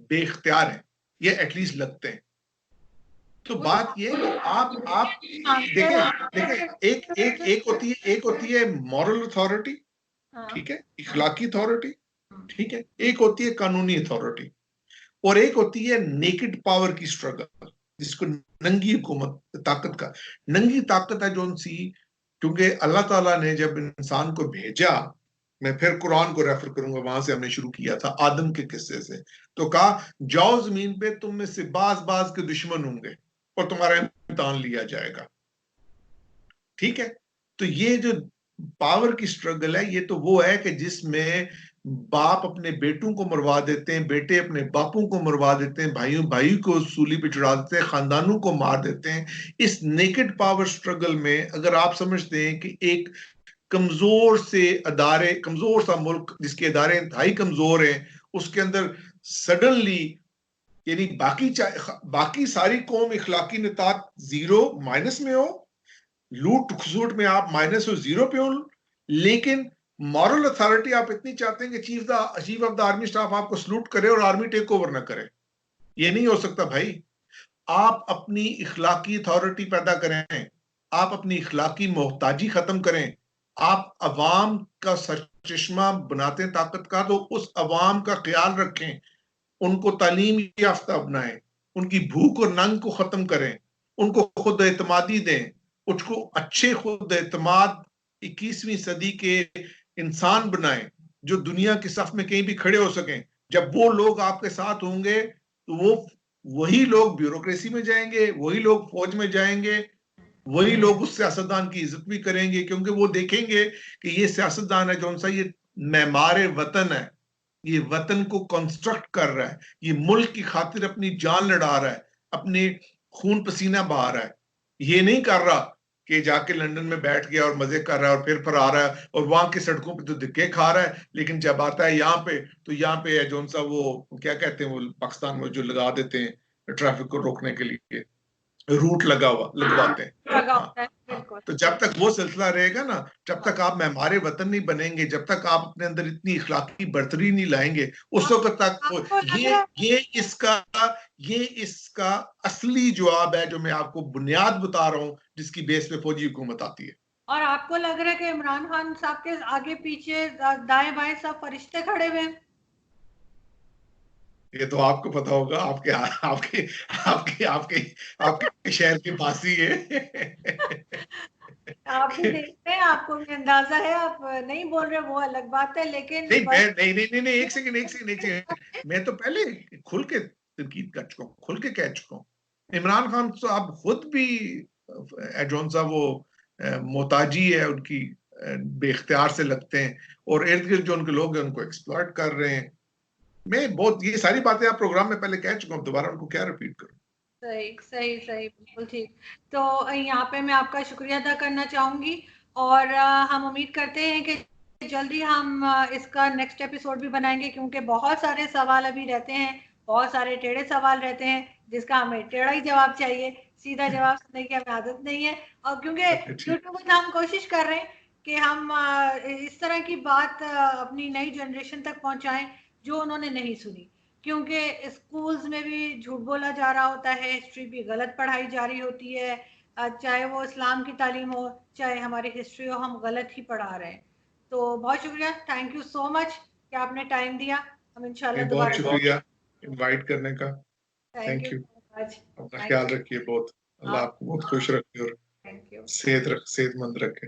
بے اختیار ہیں، یہ ایٹ لیسٹ لگتے ہیں. تو بات یہ کہ آپ دیکھیں ایک ہوتی ہے مورل اتھارٹی، ٹھیک ہے، اخلاقی اتھارٹی، ٹھیک ہے، ایک ہوتی ہے قانونی اتھارٹی، اور ایک ہوتی ہے نیکڈ پاور کی سٹرگل، جس کو ننگی حکومت طاقت کا ننگی طاقت ہے جون سی. کیونکہ اللہ تعالیٰ نے جب انسان کو بھیجا، میں پھر قرآن کو ریفر کروں گا، وہاں سے ہم نے شروع کیا تھا آدم کے قصے سے، تو کہا جاؤ زمین پہ، تم میں سے باز کے دشمن ہوں گے اور تمہارا امتحان لیا جائے گا. ٹھیک ہے، تو یہ جو پاور کی سٹرگل ہے، یہ تو وہ ہے کہ جس میں باپ اپنے بیٹوں کو مروا دیتے ہیں، بیٹے اپنے باپوں کو مروا دیتے ہیں، بھائی کو سولی پہ چڑھا دیتے ہیں، خاندانوں کو مار دیتے ہیں. اس نیکڈ پاور سٹرگل میں اگر آپ سمجھتے ہیں کہ ایک کمزور سا ملک جس کے ادارے انتہائی کمزور ہیں، اس کے اندر سڈنلی یعنی باقی ساری قوم اخلاقی نطاق زیرو مائنس میں ہو، لوٹ کھسوٹ میں آپ مائنس اور زیرو پہ ہو، لیکن مورل اتھارٹی آپ اتنی چاہتے ہیں کہ chief of the army staff آپ کو سلوٹ کرے اور آرمی ٹیک اوور نہ کرے. یہ نہیں ہو سکتا بھائی. آپ اپنی اخلاقی اتھارٹی پیدا کریں، آپ اپنی اخلاقی محتاجی ختم کریں، آپ عوام کا سرچشمہ بناتے ہیں طاقت کا، تو اس عوام کا خیال رکھیں، ان کو تعلیم یافتہ بنائیں، ان کی بھوک اور ننگ کو ختم کریں، ان کو خود اعتمادی دیں، اس کو اچھے خود اعتماد 21ویں صدی کے انسان بنائیں جو دنیا کی صف میں کہیں بھی کھڑے ہو سکیں. جب وہ لوگ آپ کے ساتھ ہوں گے تو وہی لوگ بیوروکریسی میں جائیں گے، وہی لوگ فوج میں جائیں گے، وہی لوگ اس سیاستدان کی عزت بھی کریں گے، کیونکہ وہ دیکھیں گے کہ یہ سیاستدان ہے جو یہ معمار وطن ہے، یہ وطن کو کنسٹرکٹ کر رہا ہے، یہ ملک کی خاطر اپنی جان لڑا رہا ہے، اپنے خون پسینہ بہا رہا ہے. یہ نہیں کر رہا کہ جا کے لنڈن میں بیٹھ گیا اور مزے کر رہا ہے اور پھر آ رہا ہے اور وہاں کی سڑکوں پہ تو دھکے کھا رہا ہے، لیکن جب آتا ہے یہاں پہ تو یہاں پہ ہے جون سا وہ کیا کہتے ہیں، وہ پاکستان میں جو لگا دیتے ہیں ٹریفک کو روکنے کے لیے روٹ لگواتے ہیں. تو جب تک وہ سلسلہ رہے گا نا، جب تک آپ معمار وطن نہیں بنیں گے، جب تک آپ اپنے اندر اتنی اخلاقی برتری نہیں لائیں گے، اس وقت تک یہ اس کا اصلی جواب ہے جو میں آپ کو بنیاد بتا رہا ہوں جس کی بیس پہ فوجی حکومت آتی ہے. اور آپ کو لگ رہا ہے کہ عمران خان صاحب کے آگے پیچھے دائیں بائیں سب فرشتے کھڑے ہوئے ہیں؟ یہ تو آپ کو پتا ہوگا، آپ کے شہر کے پاس ہی ہے. آپ بھی دیکھتے ہیں، آپ کو بھی اندازہ ہے، آپ نہیں بول رہے وہ الگ بات ہے، لیکن نہیں ایک سیکنڈ میں تو پہلے کھل کے تنقید کر چکا ہوں، کھل کے کہہ چکا ہوں. عمران خان صاحب خود بھی جون صاحب وہ محتاجی ہے ان کی، بے اختیار سے لگتے ہیں، اور ارد گرد جو ان کے لوگ ہیں ان کو ایکسپلائٹ کر رہے ہیں. میں یہ ساری باتیں آپ پروگرام میں پہلے کہہ چکا ہوں، دوبارہ ان کو کیا ریپیٹ کروں. صحیح بالکل ٹھیک. تو یہاں پہ میں آپ کا شکریہ ادا کرنا چاہوں گی، اور ہم امید کرتے ہیں کہ جلدی ہم اس کا نیکسٹ ایپیسوڈ بھی بنائیں گے، کیونکہ بہت سارے سوال ابھی رہتے ہیں، بہت سارے ٹیڑھے سوال رہتے ہیں جس کا ہمیں ٹیڑھا ہی جواب چاہیے، سیدھا جواب سننے کی ہمیں عادت نہیں ہے. اور کیونکہ یوٹیوب میں ہم کوشش کر رہے ہیں کہ ہم اس طرح کی بات اپنی نئی جنریشن تک پہنچائیں جو انہوں نے نہیں سنی، کیونکہ اسکولز میں بھی جھوٹ بولا جا رہا ہوتا ہے، ہسٹری بھی غلط پڑھائی جا رہی ہوتی ہے، چاہے وہ اسلام کی تعلیم ہو چاہے ہماری ہسٹری ہو، ہم غلط ہی پڑھا رہے ہیں. تو بہت شکریہ، تھینک یو سو مچ کہ آپ نے ٹائم دیا. ہم انشاءاللہ دوبارہ بہت شکریہ انوائٹ کرنے کا. Thank you. اپنا خیال رکھیے بہت. اللہ آپ کو بہت خوش رکھے اور صحت مند رکھے.